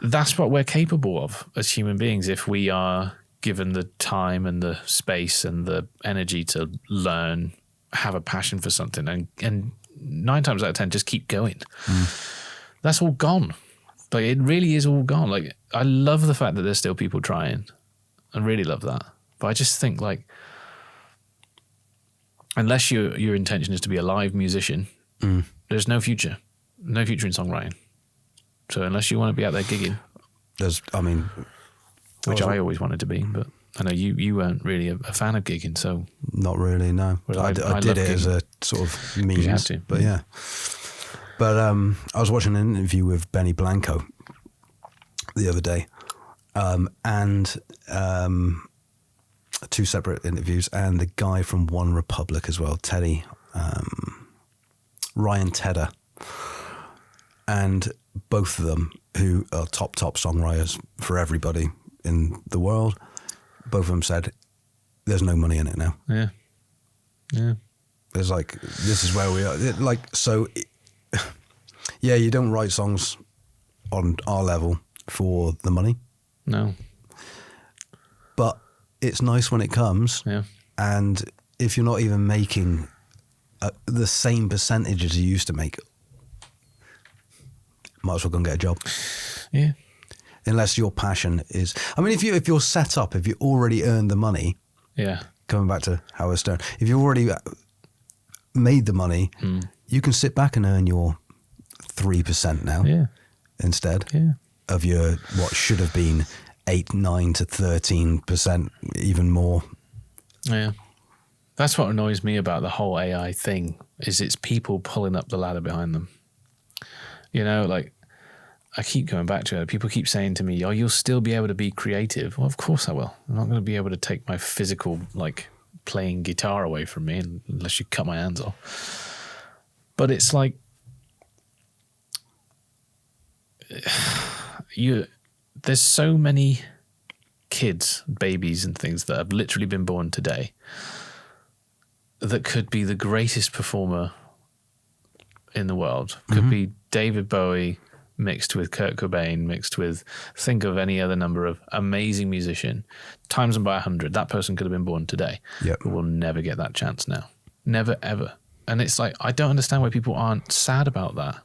that's what we're capable of as human beings if we are given the time and the space and the energy to learn, have a passion for something, and 9 times out of 10 just keep going. That's all gone. Like, it really is all gone. Like, I love the fact that there's still people trying. I really love that. But I just think like, unless your intention is to be a live musician, there's no future in songwriting. So unless you want to be out there gigging, which I always wanted to be, but I know you weren't really a fan of gigging, so not really. No, I did it as a sort of means, you had to. But yeah. But I was watching an interview with Benny Blanco the other day, and two separate interviews, and the guy from One Republic as well, Ryan Tedder, and both of them, who are top songwriters for everybody in the world, both of them said, there's no money in it now. Yeah. Yeah. There's like, this is where we are. Yeah, you don't write songs on our level for the money. No. But it's nice when it comes. Yeah. And if you're not even making the same percentage as you used to make, might as well go and get a job. Yeah. Unless your passion is, I mean, if you're set up, if you already earned the money. Yeah. Coming back to Howard Stern, if you already made the money, you can sit back and earn your 3% now. Yeah. Instead. Yeah. Of your what should have been 8, 9 to 13%, even more. Yeah. That's what annoys me about the whole AI thing, is it's people pulling up the ladder behind them. You know, like, I keep going back to it. People keep saying to me, oh, you'll still be able to be creative. Well, of course I will. I'm not going to be able to take my physical, like, playing guitar away from me unless you cut my hands off. But it's like, there's so many kids, babies and things that have literally been born today that could be the greatest performer in the world. Could be David Bowie mixed with Kurt Cobain, mixed with, think of any other number of amazing musician, times them by 100. That person could have been born today. Yep. But will never get that chance now. Never, ever. And it's like, I don't understand why people aren't sad about that.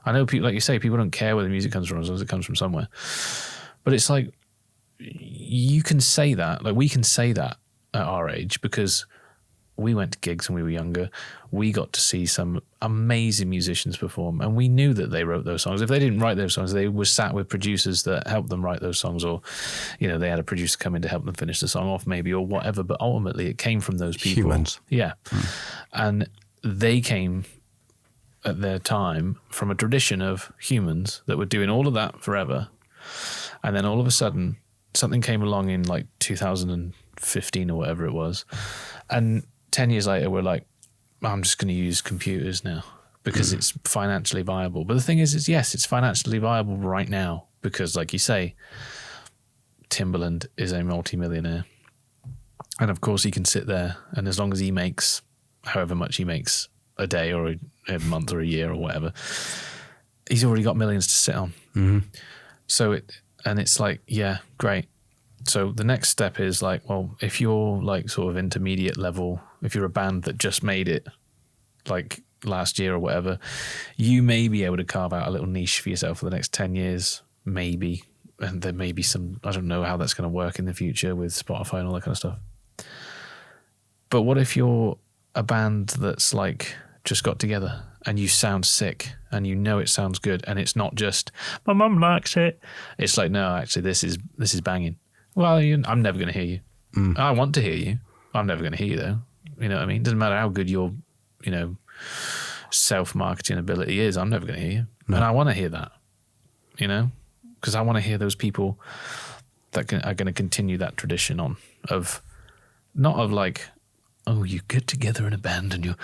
I know people, like you say, people don't care where the music comes from as long as it comes from somewhere. But it's like, you can say that, like we can say that at our age because we went to gigs when we were younger. We got to see some amazing musicians perform, and we knew that they wrote those songs. If they didn't write those songs, they were sat with producers that helped them write those songs, or, you know, they had a producer come in to help them finish the song off maybe, or whatever. But ultimately it came from those people. Humans. Yeah. And they came at their time from a tradition of humans that were doing all of that forever. And then all of a sudden something came along in like 2015 or whatever it was. And 10 years later, we're like, I'm just going to use computers now because it's financially viable. But the thing is, yes, it's financially viable right now because, like you say, Timbaland is a multimillionaire. And of course he can sit there, and as long as he makes however much he makes a day or a month or a year or whatever, he's already got millions to sit on. So it's like, yeah, great. So the next step is like, well, if you're like sort of intermediate level, if you're a band that just made it like last year or whatever, you may be able to carve out a little niche for yourself for the next 10 years, maybe. And there may be some, I don't know how that's going to work in the future with Spotify and all that kind of stuff. But what if you're a band that's like just got together and you sound sick and you know it sounds good and it's not just, my mum likes it. It's like, no, actually this is banging. Well, I'm never going to hear you. I want to hear you. I'm never going to hear you though. You know what I mean? Doesn't matter how good your, you know, self-marketing ability is. I'm never going to hear you. No. And I want to hear that, you know, because I want to hear those people that are going to continue that tradition on of, not of like, oh, you get together in a band and you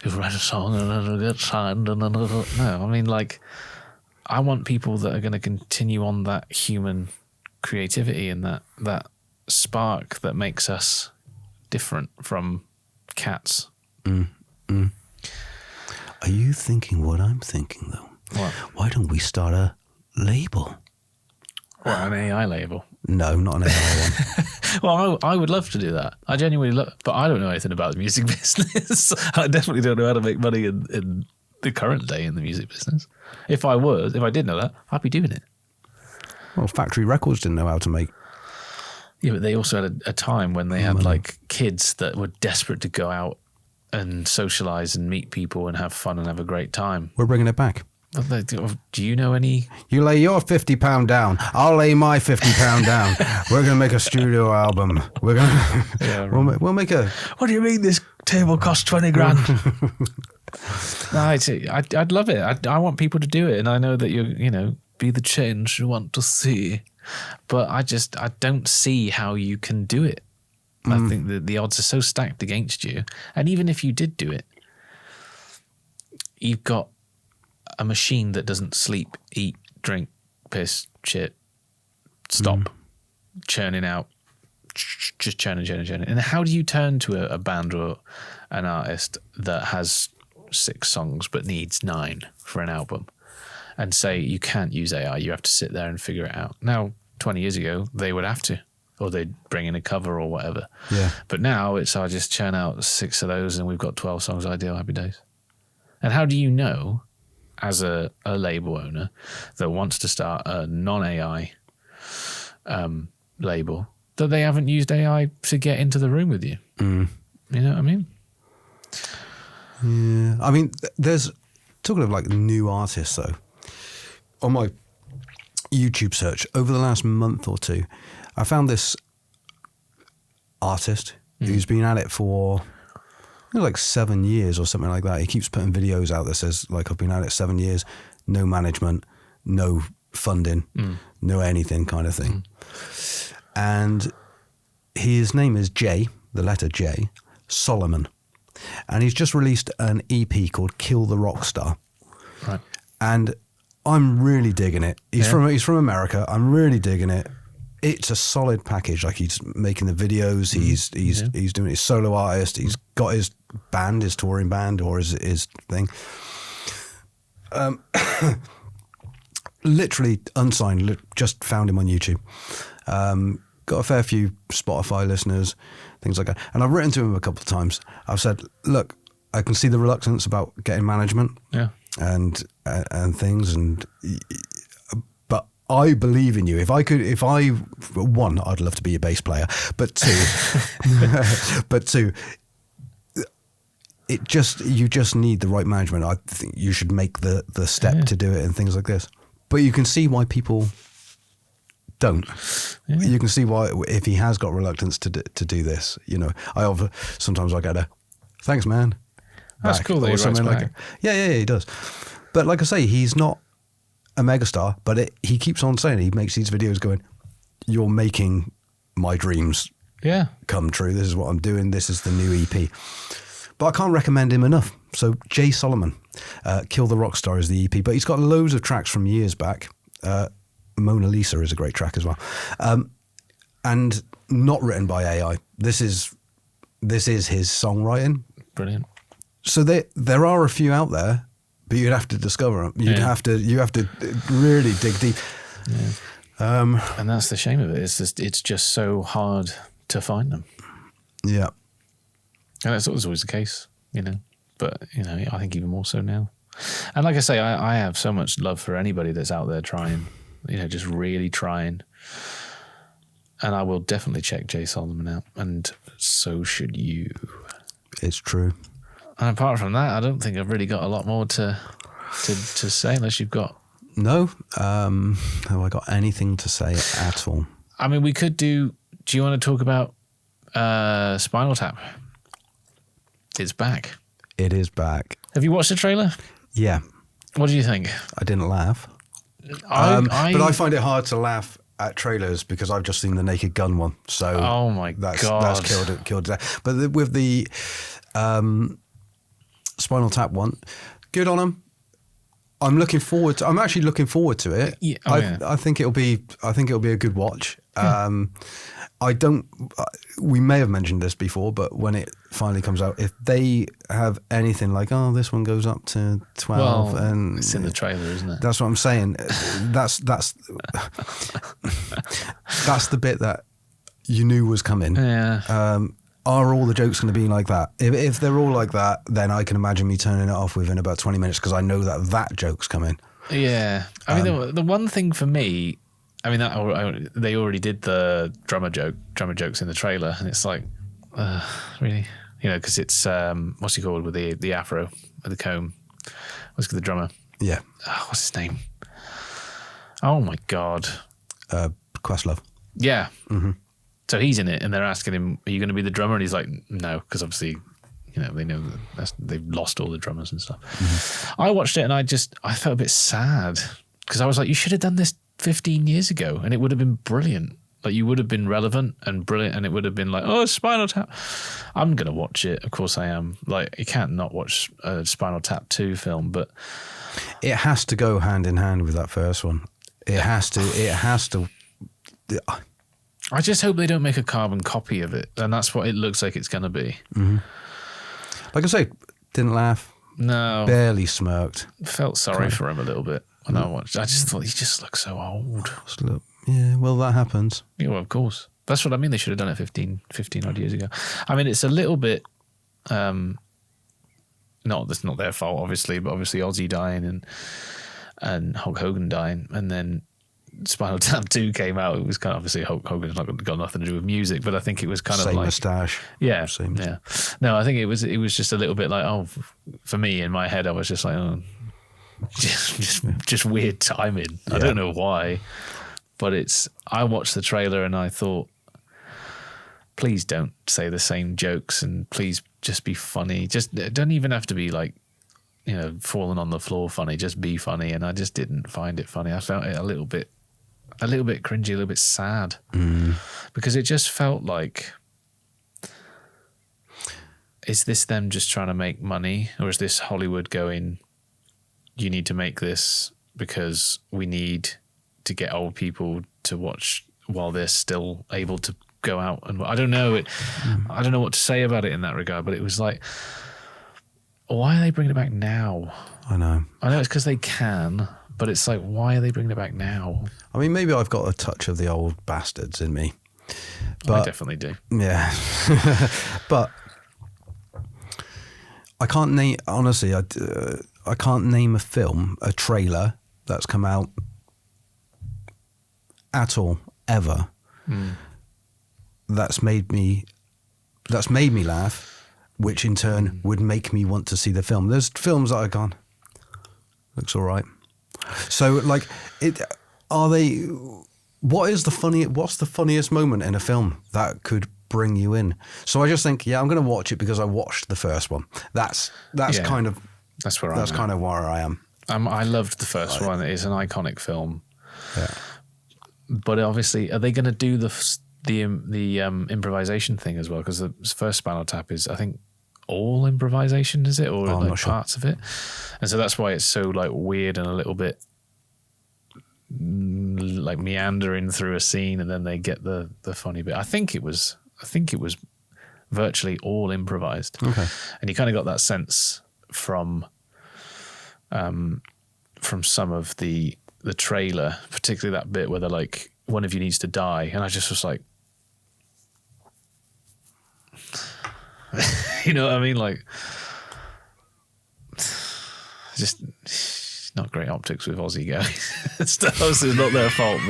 write a song and get signed. No, I mean, like, I want people that are going to continue on that human creativity and that spark that makes us different from cats. Are you thinking what I'm thinking, though? What? Why don't we start a label? Or an AI label? No, not an AI one. Well, I would love to do that. I genuinely love, but I don't know anything about the music business. I definitely don't know how to make money in the current day in the music business. If I did know that, I'd be doing it. Well, Factory Records didn't know how to make Yeah, but they also had a time when they had like kids that were desperate to go out and socialize and meet people and have fun and have a great time. We're bringing it back. Do you know any? You lay your £50 down. I'll lay my £50 down. We're going to make a studio album. We're going to. Yeah, right. We'll make a. What do you mean this table costs 20 grand? No, I'd love it. I want people to do it, and I know that be the change you want to see, but I don't see how you can do it. I think that the odds are so stacked against you, and even if you did do it, you've got a machine that doesn't sleep, eat, drink, piss, shit, stop, churning out, just churning. And how do you turn to a band or an artist that has 6 songs but needs 9 for an album and say you can't use AI, you have to sit there and figure it out? Now, 20 years ago, they would have to, or they'd bring in a cover or whatever. Yeah. But now I just churn out 6 of those and we've got 12 songs ideal, happy days. And how do you know, as a label owner that wants to start a non-AI label, that they haven't used AI to get into the room with you? You know what I mean? Yeah. I mean, there's, talking of like new artists though, on my YouTube search over the last month or two, I found this artist who's been at it for like 7 years or something like that. He keeps putting videos out that says like, I've been at it 7 years, no management, no funding, no anything kind of thing. And his name is J, the letter J, Solomon. And he's just released an EP called Kill the Rockstar. Right. And I'm really digging it. He's from America. I'm really digging it. It's a solid package. Like, he's making the videos. He's doing his solo artist. He's got his band, his touring band, or his thing. Literally unsigned. Just found him on YouTube. Got a fair few Spotify listeners, things like that. And I've written to him a couple of times. I've said, look, I can see the reluctance about getting management. Yeah. And things, but I believe in you. If one, I'd love to be a bass player, but two, you just need the right management. I think you should make the step to do it and things like this. But you can see why people don't. Yeah. You can see why, if he has got reluctance to do this. Sometimes I get a thanks, man. That's cool that he writes back. Yeah, he does. But like I say, he's not a megastar, but he keeps on saying, he makes these videos going, you're making my dreams come true. This is what I'm doing. This is the new EP. But I can't recommend him enough. So Jay Solomon, Kill the Rockstar is the EP, but he's got loads of tracks from years back. Mona Lisa is a great track as well. And not written by AI. This is his songwriting. Brilliant. So there are a few out there, but you'd have to discover them. You have to really dig deep. Yeah. And that's the shame of it. It's just so hard to find them. Yeah. And that's always the case, But I think even more so now. And like I say, I have so much love for anybody that's out there trying, just really trying. And I will definitely check Jay Solomon out, and so should you. It's true. And apart from that, I don't think I've really got a lot more to say, unless you've got... No. Have I got anything to say at all? I mean, we could do you want to talk about Spinal Tap? It's back. It is back. Have you watched the trailer? Yeah. What do you think? I didn't laugh. But I find it hard to laugh at trailers because I've just seen the Naked Gun one. So oh my God. That's killed it. But with the Spinal Tap one, good on them. I'm actually looking forward to it. Yeah. I think it'll be a good watch. We may have mentioned this before, but when it finally comes out, if they have anything like, this one goes up to 12, and it's in the trailer, isn't it? That's what I'm saying. That's that's the bit that you knew was coming. Yeah. Are all the jokes going to be like that? If they're all like that, then I can imagine me turning it off within about 20 minutes because I know that joke's coming. Yeah. I mean, the one thing for me, I mean, they already did the drummer jokes in the trailer, and it's like, really, because it's what's he called with the afro, with the comb, what's the drummer? Yeah. Oh, what's his name? Oh my God. Questlove. Yeah. Mm-hmm. So he's in it, and they're asking him, "Are you going to be the drummer?" And he's like, "No," because obviously, they know they've lost all the drummers and stuff. Mm-hmm. I watched it, and I felt a bit sad because I was like, "You should have done this 15 years ago, and it would have been brilliant. Like, you would have been relevant and brilliant, and it would have been like, oh, Spinal Tap." I'm going to watch it. Of course I am. Like, you can't not watch a Spinal Tap 2 film, but it has to go hand in hand with that first one. It has to. I just hope they don't make a carbon copy of it, and that's what it looks like it's going to be. Mm-hmm. Like I say, didn't laugh. No. Barely smirked. Felt sorry for him a little bit when I watched. I just thought he just looked so old. Yeah, well, that happens. Yeah, well, of course. That's what I mean. They should have done it 15 odd years ago. I mean, it's a little bit, that's not their fault, obviously, but obviously Ozzy dying and Hulk Hogan dying, and then Spinal Tap 2 came out. It was kind of, obviously Hulk Hogan's not got nothing to do with music, but I think it was kind of like... Same moustache. Yeah. Same. Yeah. No, I think it was just a little bit like, for me, in my head, I was just like, just weird timing. Yeah. I don't know why, but I watched the trailer and I thought, please don't say the same jokes, and please just be funny. Just don't even have to be like, falling on the floor funny. Just be funny. And I just didn't find it funny. I felt it a little bit cringy, a little bit sad, because it just felt like, is this them just trying to make money, or is this Hollywood going, you need to make this because we need to get old people to watch while they're still able to go out? And I don't know I don't know what to say about it in that regard, but it was like, why are they bringing it back now? I know it's because they can, but it's like, why are they bringing it back now? I mean, maybe I've got a touch of the old bastards in me. But, I definitely do. Yeah. But I can't name, honestly, I can't name a trailer that's come out at all, ever, that's made me laugh, which in turn would make me want to see the film. There's films that I've gone, looks all right. So, like, what's the funniest moment in a film that could bring you in? So I just think, I'm going to watch it because I watched the first one. That's kind of where I am. I loved the first one. It's an iconic film. Yeah. But obviously, are they going to do the improvisation thing as well? Because the first Spinal Tap is, I think, all improvisation, is it, or like parts of it? And so that's why it's so like weird and a little bit like meandering through a scene, and then they get the funny bit. I think it was virtually all improvised. Okay. And you kind of got that sense from some of the trailer, particularly that bit where they're like, one of you needs to die, and I just was like, you know what I mean? Like, just not great optics with Aussie guys. It's obviously not their fault,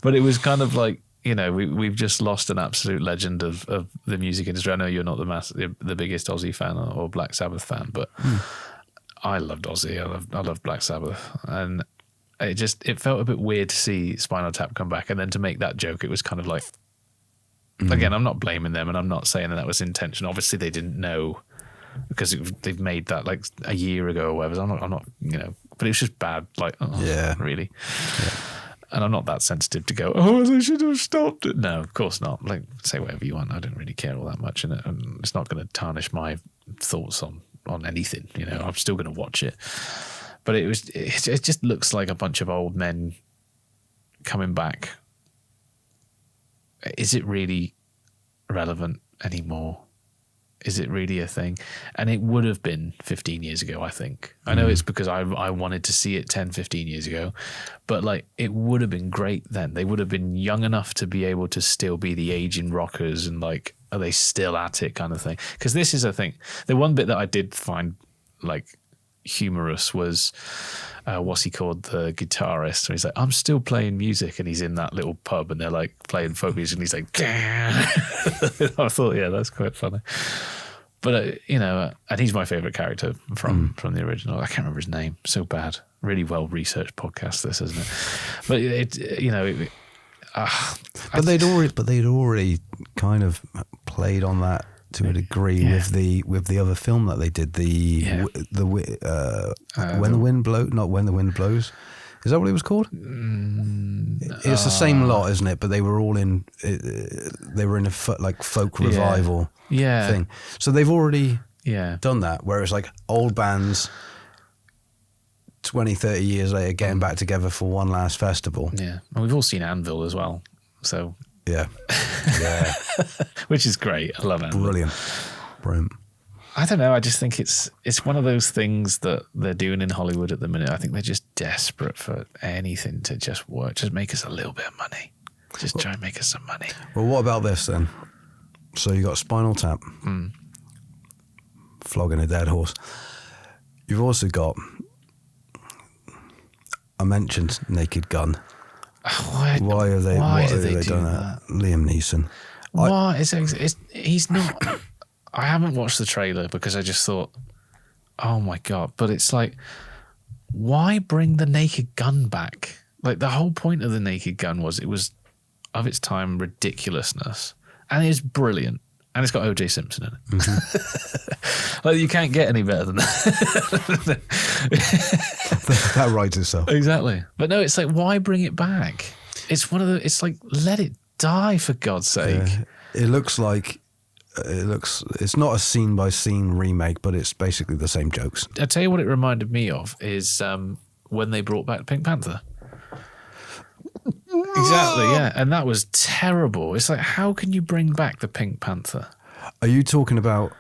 but it was kind of like, we've just lost an absolute legend of the music industry. I know you're not the biggest Aussie fan or Black Sabbath fan, but I loved Aussie. I loved Black Sabbath, and it felt a bit weird to see Spinal Tap come back, and then to make that joke, it was kind of like, again, I'm not blaming them, and I'm not saying that was intentional. Obviously, they didn't know because they've made that like a year ago or whatever. I'm not, but it was just bad. Like, really. Yeah. And I'm not that sensitive to go, they should have stopped it. No, of course not. Like, say whatever you want. I don't really care all that much, and it's not going to tarnish my thoughts on anything. I'm still going to watch it. But it just looks like a bunch of old men coming back. Is it really relevant anymore? Is it really a thing? And it would have been 15 years ago, I think. I know it's because I wanted to see it 10, 15 years ago, but like, it would have been great then. They would have been young enough to be able to still be the aging rockers and like, are they still at it kind of thing? Because this is a thing. The one bit that I did find like humorous was what's he called, the guitarist, and he's like, I'm still playing music, and he's in that little pub and they're like playing folk music and he's like I thought, yeah, that's quite funny. But and he's my favorite character from the original. I can't remember his name, so bad. Really well researched podcast this, isn't it? But they'd already kind of played on that to a degree with the other film that they did, When the Wind Blows, not When the Wind Blows. Is that what it was called? It's the same lot, isn't it? But they were all in. They were in a folk revival thing. So they've already done that, where it's like old bands 20, 30 years later getting back together for one last festival. Yeah, and we've all seen Anvil as well. So yeah, which is great. I love Anvil. Brilliant. I don't know. I just think it's one of those things that they're doing in Hollywood at the minute. I think they're just desperate for anything to just work, just make us a little bit of money. Just try and make us some money. Well, what about this then? So you got Spinal Tap, flogging a dead horse. You've also got, I mentioned Naked Gun. Why have they done that? Liam Neeson. He's not. I haven't watched the trailer because I just thought, oh my God. But it's like, why bring the Naked Gun back? Like, the whole point of the Naked Gun was it was, of its time, ridiculousness. And it's brilliant. And it's got O.J. Simpson in it. Mm-hmm. Like, you can't get any better than that. That writes itself. Exactly. But no, it's like, why bring it back? It's it's like, let it die, for God's sake. It looks like, it's not a scene by scene remake, but it's basically the same jokes. I'll tell you what it reminded me of is when they brought back Pink Panther. Exactly, yeah. And that was terrible. It's like, how can you bring back the Pink Panther? Are you talking about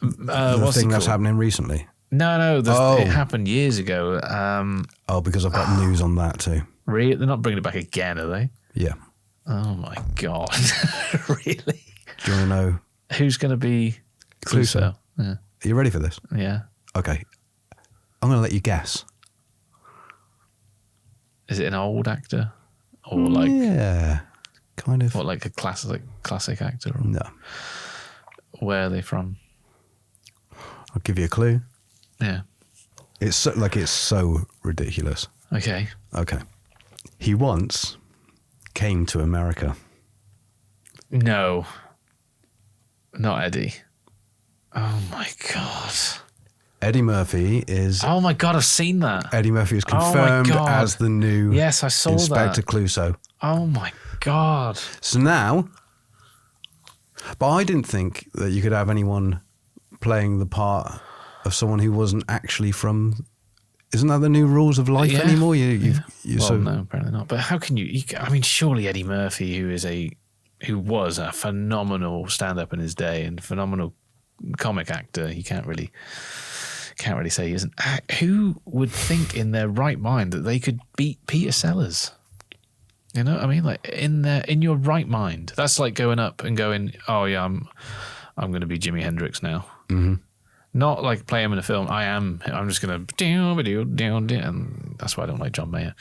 the thing that's happening recently? No, it happened years ago. Because I've got news on that too. Really? They're not bringing it back again, are they? Yeah. Oh my God. Really? Do you want to know? Who's going to be Cluso? Yeah. Are you ready for this? Yeah. Okay. I'm going to let you guess. Is it an old actor? Or like... Yeah, kind of. What, like a classic actor? Or no. Where are they from? I'll give you a clue. Yeah. It's so ridiculous. Okay. He once came to America. No. Not Eddie. Oh my God. Eddie Murphy is... Oh my God, I've seen that. Eddie Murphy is confirmed as the new Yes, I saw Inspector that. Clouseau. Oh my God. So now... But I didn't think that you could have anyone playing the part of someone who wasn't actually from... Isn't that the new rules of life anymore? No, apparently not. But how can you... I mean, surely Eddie Murphy, who was a phenomenal stand-up in his day and phenomenal comic actor, you can't really say he isn't. Who would think in their right mind that they could beat Peter Sellers? You know what I mean? Like, in your right mind. That's like going up and going, oh yeah, I'm going to be Jimi Hendrix now. Mm-hmm. Not like play him in a film. I'm just going to and that's why I don't like John Mayer.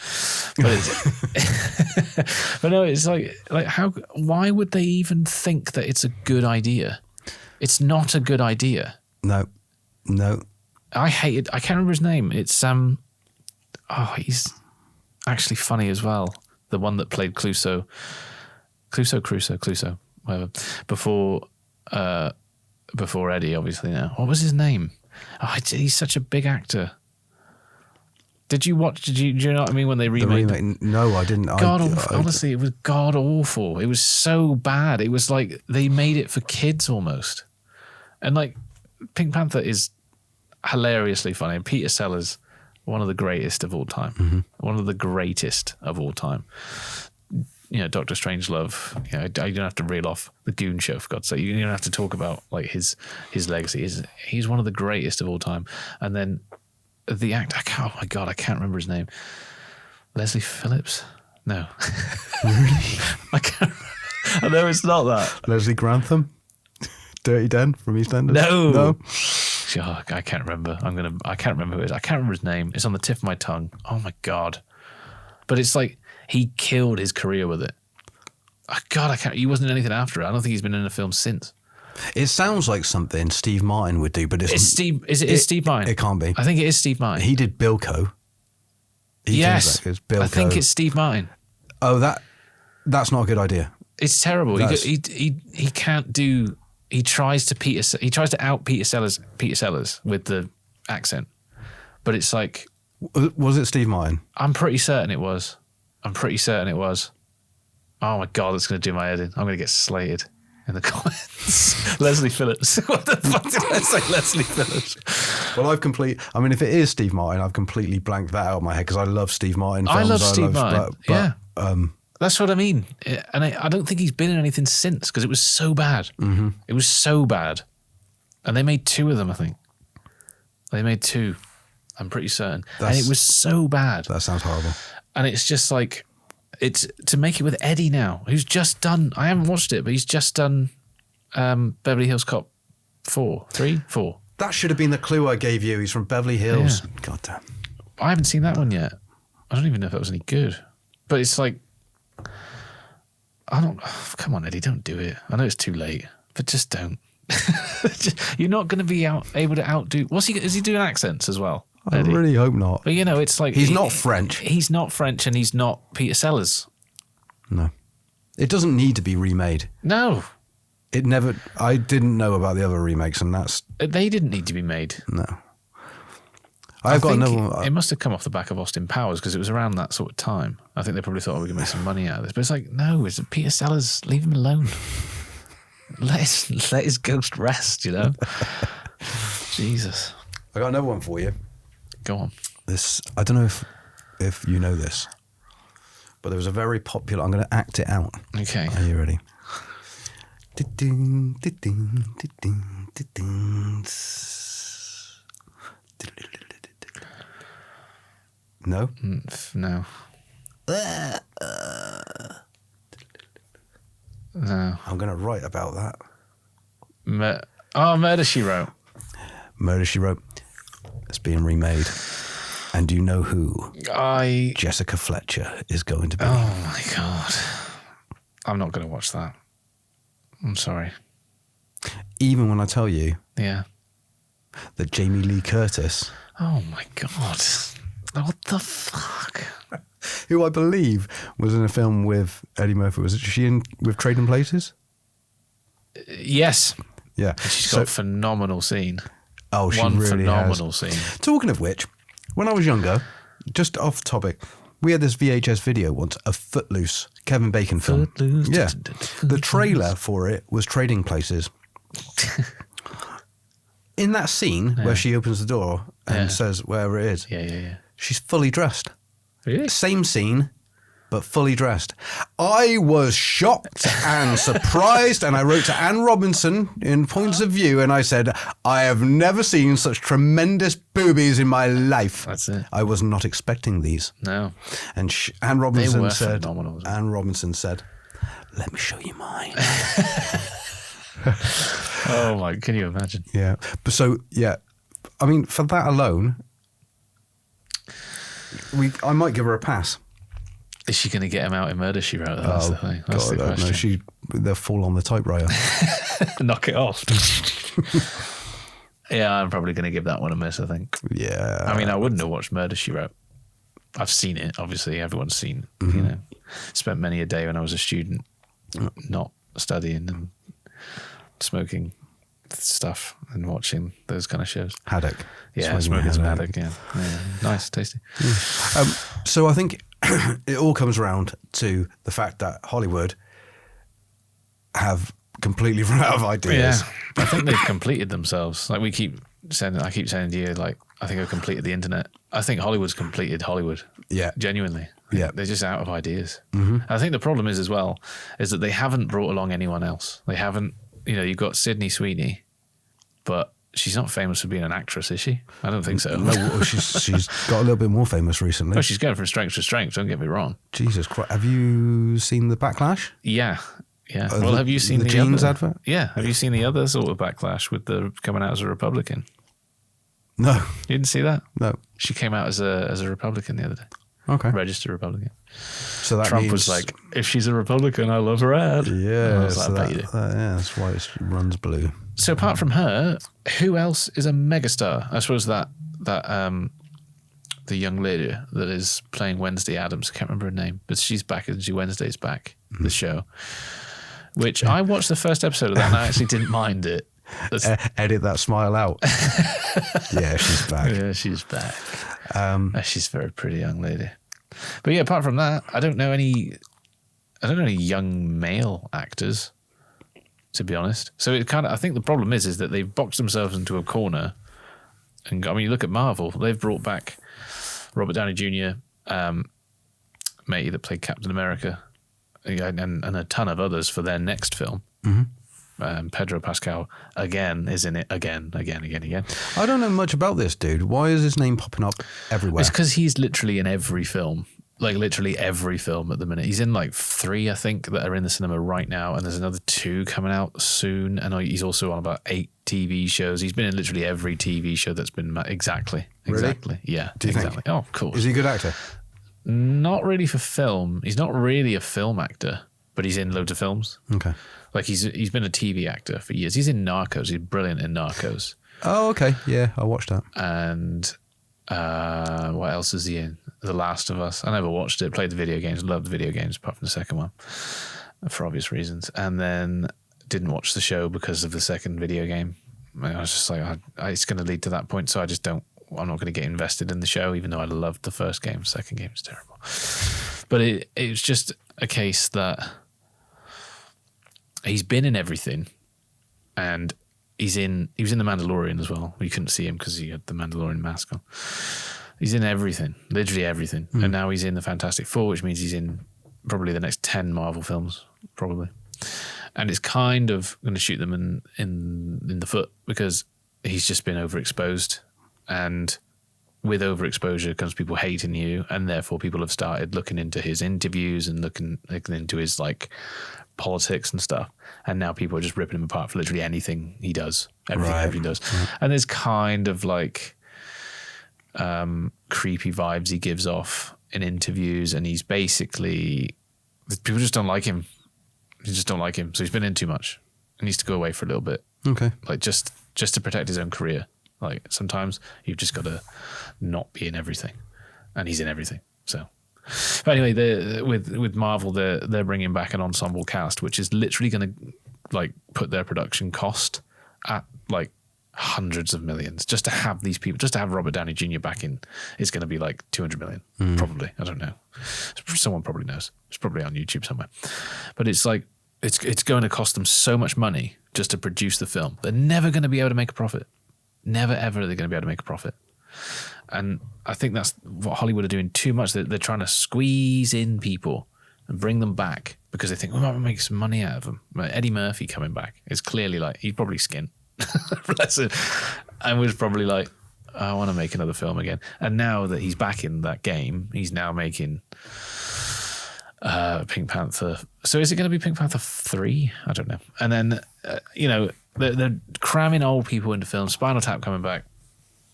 But no, it's like how? Why would they even think that it's a good idea? It's not a good idea. No. I hate it. I can't remember his name. It's he's actually funny as well. The one that played Clouseau, whatever. Before Eddie, obviously now. What was his name? Oh, he's such a big actor. Did you watch? Do you know what I mean when they remade? No, I didn't. Honestly, it was god awful. It was so bad. It was like they made it for kids almost. And like Pink Panther is hilariously funny. And Peter Sellers, one of the greatest of all time. Mm-hmm. One of the greatest of all time. You know, Dr. Strangelove. You know, you don't have to reel off the Goon Show, for God's sake. You don't have to talk about like his legacy. He's one of the greatest of all time. And then the actor, oh my God, I can't remember his name. Leslie Phillips? No. Really? I can't. I know it's not that. Leslie Grantham? Dirty Den from EastEnders? No. Oh, I can't remember. I can't remember who it is. I can't remember his name. It's on the tip of my tongue. Oh my God. But it's like he killed his career with it. Oh God, I can't. He wasn't in anything after it. I don't think he's been in a film since. It sounds like something Steve Martin would do, but it's Steve. Is it Steve Martin? It can't be. I think it is Steve Martin. He did Bilko. Yes, it's Bilko. I think it's Steve Martin. Oh, that's not a good idea. It's terrible. He can't do. He tries to out Peter Sellers with the accent, but it's like. Was it Steve Martin? I'm pretty certain it was. Oh my God, that's going to do my head in. I'm going to get slated in the comments. Leslie Phillips. What the fuck did I say? Leslie Phillips. Well, if it is Steve Martin, I've completely blanked that out of my head because I love Steve Martin films. I love Steve Martin. Yeah. That's what I mean. And I don't think he's been in anything since because it was so bad. Mm-hmm. It was so bad. And they made 2 of them, I think. They made 2. I'm pretty certain. And it was so bad. That sounds horrible. And it's just like, it's to make it with Eddie now, who's just done, I haven't watched it, but he's just done Beverly Hills Cop 4. That should have been the clue I gave you. He's from Beverly Hills. Yeah. God damn. I haven't seen that one yet. I don't even know if that was any good. But it's like, come on, Eddie, don't do it. I know it's too late, but just don't. You're not going to be able to outdo. Is he doing accents as well? I really hope not. But it's like he's not French. He's not French, and he's not Peter Sellers. No, it doesn't need to be remade. No, it never. I didn't know about the other remakes, and they didn't need to be made. No, I've got another one. It must have come off the back of Austin Powers because it was around that sort of time. I think they probably thought we could make some money out of this, but it's like no, it's Peter Sellers. Leave him alone. Let his ghost rest. Jesus. I got another one for you. Go on. This, I don't know if you know this, but there was a very popular. I'm going to act it out. Okay. Are you ready? No? No. No. I'm going to write about that. Murder, She Wrote. Murder, She Wrote. It's being remade. And do you know who Jessica Fletcher is going to be? Oh my God. I'm not going to watch that. I'm sorry. Even when I tell you that Jamie Lee Curtis. Oh my God. What the fuck? Who I believe was in a film with Eddie Murphy. Was she in with Trading Places? Yes. Yeah. She's got a phenomenal scene. Oh, she One really phenomenal has. scene. Talking of which, when I was younger, just off topic, we had this VHS video once, a Footloose Kevin Bacon film. Footloose. Yeah. The trailer for it was Trading Places. In that scene where she opens the door and says wherever it is, she's fully dressed. Really? Same scene, but fully dressed. I was shocked and surprised, and I wrote to Anne Robinson in Points of View, and I said, I have never seen such tremendous boobies in my life. That's it. I was not expecting these. No. And Anne Robinson said, phenomenal. let me show you mine. Oh my, can you imagine? Yeah. But so, yeah, I mean, for that alone, I might give her a pass. Is she going to get him out in Murder, She Wrote? That's the thing. That's the question. No, they'll fall on the typewriter. Knock it off. Yeah, I'm probably going to give that one a miss, I think. Yeah. I mean, I wouldn't have watched Murder, She Wrote. I've seen it, obviously. Everyone's seen, spent many a day when I was a student not studying and smoking stuff and watching those kind of shows. Haddock. Yeah, smoking some haddock, yeah. Nice, tasty. So I think it all comes around to the fact that Hollywood have completely run out of ideas. Yeah, I think they've completed themselves. Like I keep saying to you, like, I think I've completed the internet. I think Hollywood's completed Hollywood. Yeah. Genuinely. Yeah. They're just out of ideas. Mm-hmm. I think the problem is as well, is that they haven't brought along anyone else. They haven't, you've got Sydney Sweeney, but she's not famous for being an actress, is she? I don't think so. No, she's got a little bit more famous recently. Oh, she's going from strength to strength, don't get me wrong. Jesus Christ. Have you seen the backlash? Yeah. Yeah. Well, have you seen the jeans advert? Yeah. Have you seen the other sort of backlash with the coming out as a Republican? No. You didn't see that? No. She came out as a Republican the other day. Okay. Registered Republican. So that Trump means, was like, if she's a Republican, I love her ad. Yeah. And I was like, so I bet you do. that's why it runs blue. So apart from her, who else is a megastar? I suppose that the young lady that is playing Wednesday Addams, I can't remember her name, but she's back and Wednesday's back, the show. Which I watched the first episode of that and I actually didn't mind it. Edit that smile out. Yeah, she's back. Yeah, she's back. She's a very pretty young lady. But yeah, apart from that, I don't know any young male actors, to be honest. So I think the problem is that they've boxed themselves into a corner. And I mean, you look at Marvel, they've brought back Robert Downey Jr., matey that played Captain America, and a ton of others for their next film. Mm-hmm. Pedro Pascal again is in it again. I don't know much about this dude. Why is his name popping up everywhere? It's because he's literally in every film. Like literally every film at the minute. He's in like 3, I think, that are in the cinema right now, and there's another 2 coming out soon. And he's also on about 8 TV shows. He's been in literally every TV show that's been exactly. Really? Yeah, Do you exactly. think? Oh, of course. Is he a good actor? Not really for film. He's not really a film actor, but he's in loads of films. Okay. Like he's been a TV actor for years. He's in Narcos. He's brilliant in Narcos. Oh, okay. Yeah, I watched that. And what else is he in? The Last of Us. I never watched it. Played the video games. Loved the video games apart from the second one for obvious reasons. And then didn't watch the show because of the second video game. I was just like, it's going to lead to that point. So I'm not going to get invested in the show, even though I loved the first game. Second game is terrible. But it's just a case that he's been in everything, and he was in The Mandalorian as well. You couldn't see him because he had the Mandalorian mask on. He's in everything, literally everything. And now he's in the Fantastic Four, which means he's in probably the next 10 Marvel films, probably. And it's kind of going to shoot them in the foot because he's just been overexposed. And with overexposure comes people hating you, and therefore people have started looking into his interviews and looking into his like politics and stuff. And now people are just ripping him apart for literally anything he does, everything he does. Right. And there's kind of like creepy vibes he gives off in interviews, and he's basically, people just don't like him. They just don't like him. So he's been in too much. He needs to go away for a little bit. Okay. Like just to protect his own career. Like sometimes you've just got to not be in everything, and he's in everything. So, but anyway, with Marvel, they're bringing back an ensemble cast, which is literally going to like put their production cost at like hundreds of millions just to have these people, just to have Robert Downey Jr. back in. Is going to be like 200 million, probably. I don't know. Someone probably knows. It's probably on YouTube somewhere. But it's like it's going to cost them so much money just to produce the film. They're never going to be able to make a profit. Never, ever are they going to be able to make a profit. And I think that's what Hollywood are doing too much. They're trying to squeeze in people and bring them back because they think, we might make some money out of them. Eddie Murphy coming back is clearly like, he's probably skint. Bless him. And was probably like, I want to make another film again. And now that he's back in that game, he's now making Pink Panther. So is it going to be Pink Panther 3? I don't know. And then, they're cramming old people into films. Spinal Tap coming back.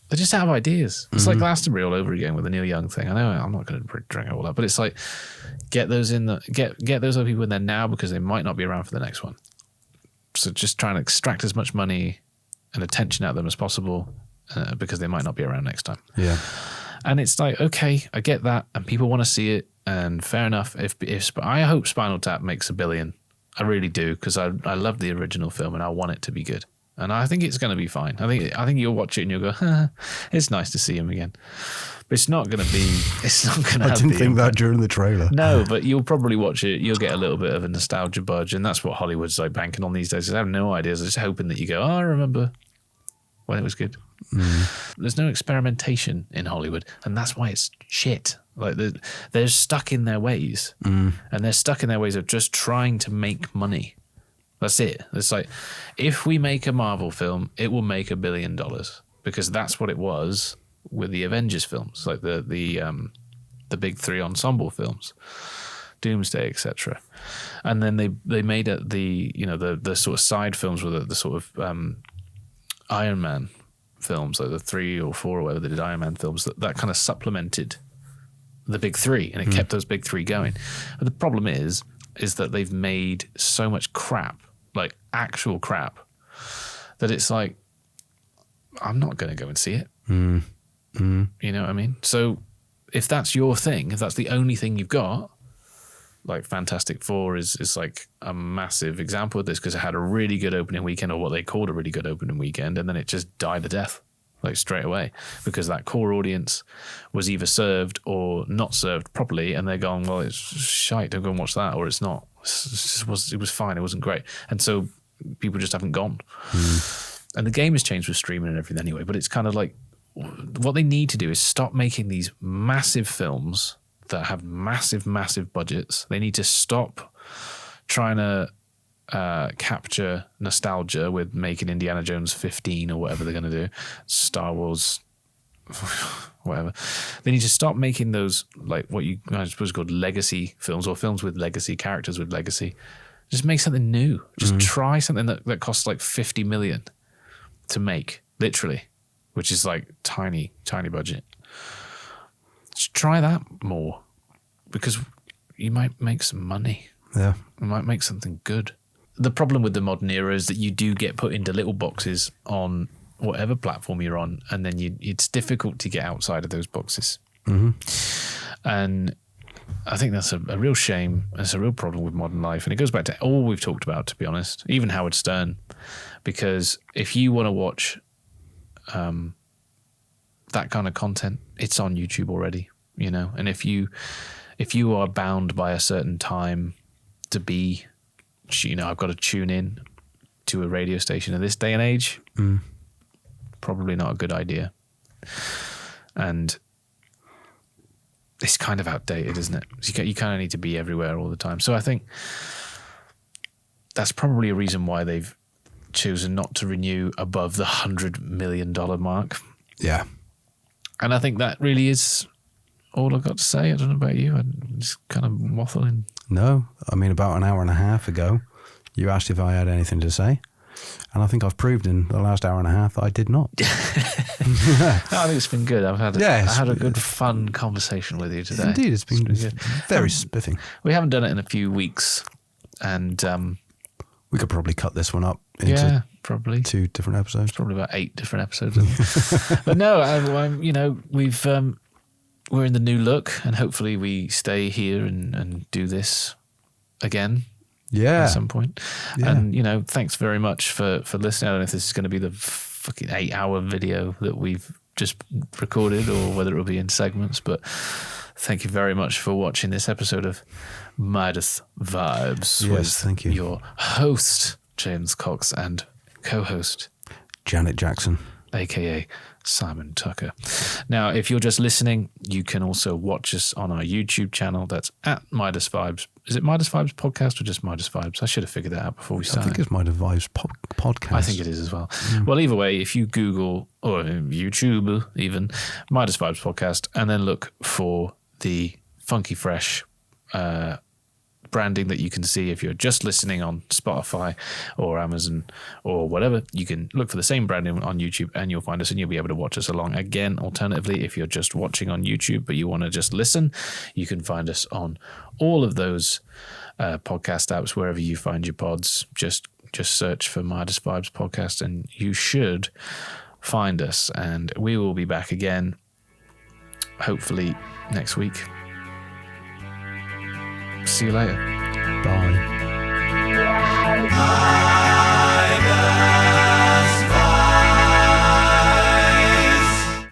They just have ideas. It's like Glastonbury all over again with the Neil Young thing. I know I'm not going to drink it all up, but it's like get those other people in there now because they might not be around for the next one. So just trying to extract as much money and attention out of them as possible because they might not be around next time. Yeah. And it's like, okay, I get that, and people want to see it, and fair enough. If I hope Spinal Tap makes $1 billion. I really do, because I love the original film and I want it to be good. And I think it's going to be fine. I think you'll watch it and you'll go, it's nice to see him again. But it's not going to be. It's not going to. I didn't think that during the trailer. No, but you'll probably watch it. You'll get a little bit of a nostalgia budge, and that's what Hollywood's like banking on these days. I have no ideas. I'm just hoping that you go, I remember when it was good. There's no experimentation in Hollywood, and that's why it's shit. Like they're stuck in their ways, and they're stuck in their ways of just trying to make money. That's it. It's like, if we make a Marvel film, it will make $1 billion, because that's what it was with the Avengers films, like the big 3 ensemble films, Doomsday, etc. And then they made it the sort of side films with the sort of Iron Man films, like the 3 or 4 or whatever they did, Iron Man films, that kind of supplemented the big 3, and it kept those big 3 going. But the problem is that they've made so much crap, like actual crap, that it's like, I'm not going to go and see it. You know what I mean? So if that's your thing, if that's the only thing you've got, like Fantastic Four is like a massive example of this, because it had a really good opening weekend, or what they called a really good opening weekend, and then it just died a death, like straight away, because that core audience was either served or not served properly, and they're going, well, it's shite, don't go and watch that, or it's not. It was fine, it wasn't great, and so people just haven't gone. And the game has changed with streaming and everything anyway, but it's kind of like, what they need to do is stop making these massive films that have massive budgets. They need to stop trying to capture nostalgia with making Indiana Jones 15 or whatever they're going to do, Star Wars, whatever. They need to stop making those, like what you I suppose called legacy films, or films with legacy, characters with legacy. Just make something new. Just try something that costs like 50 million to make, literally, which is like tiny budget. Just try that more, because you might make some money. Yeah. You might make something good. The problem with the modern era is that you do get put into little boxes on whatever platform you're on, and then it's difficult to get outside of those boxes. And I think that's a real shame. It's a real problem with modern life. And it goes back to all we've talked about, to be honest, even Howard Stern. Because if you want to watch that kind of content, it's on YouTube already, you know. And if you are bound by a certain time to be, you know, I've got to tune in to a radio station in this day and age, probably not a good idea. And it's kind of outdated, isn't it? You kind of need to be everywhere all the time. So I think that's probably a reason why they've chosen not to renew above the $100 million mark. Yeah. And I think that really is all I've got to say. I don't know about you. I'm just kind of waffling. No, I mean, about an hour and a half ago, you asked if I had anything to say. And I think I've proved in the last hour and a half that I did not. I think it's been good. I had a good, fun conversation with you today. Indeed, it's been good. very spiffing. We haven't done it in a few weeks, and we could probably cut this one up into probably 2 different episodes. Probably about 8 different episodes. But no, I'm you know, we're in the new look, and hopefully we stay here and do this again. Yeah. At some point. Yeah. And, you know, thanks very much for listening. I don't know if this is going to be the fucking 8-hour video that we've just recorded, or whether it will be in segments, but thank you very much for watching this episode of Midas Vibes. Yes, thank you. Your host, James Cox, and co-host, Janet Jackson, a.k.a. Simon Tucker. Now, if you're just listening, you can also watch us on our YouTube channel. That's at Midas Vibes. Is it Midas Vibes Podcast or just Midas Vibes? I should have figured that out before we started. I think it's Midas Vibes Podcast. I think it is as well. Well, either way, if you Google, or YouTube even, Midas Vibes Podcast, and then look for the funky fresh branding that you can see if you're just listening on Spotify or Amazon or whatever, you can look for the same branding on YouTube and you'll find us, and you'll be able to watch us along. Again, alternatively, if you're just watching on YouTube but you want to just listen, you can find us on all of those podcast apps, wherever you find your pods. Just search for Midas Vibes Podcast and you should find us, and we will be back again hopefully next week. See you later. Bye.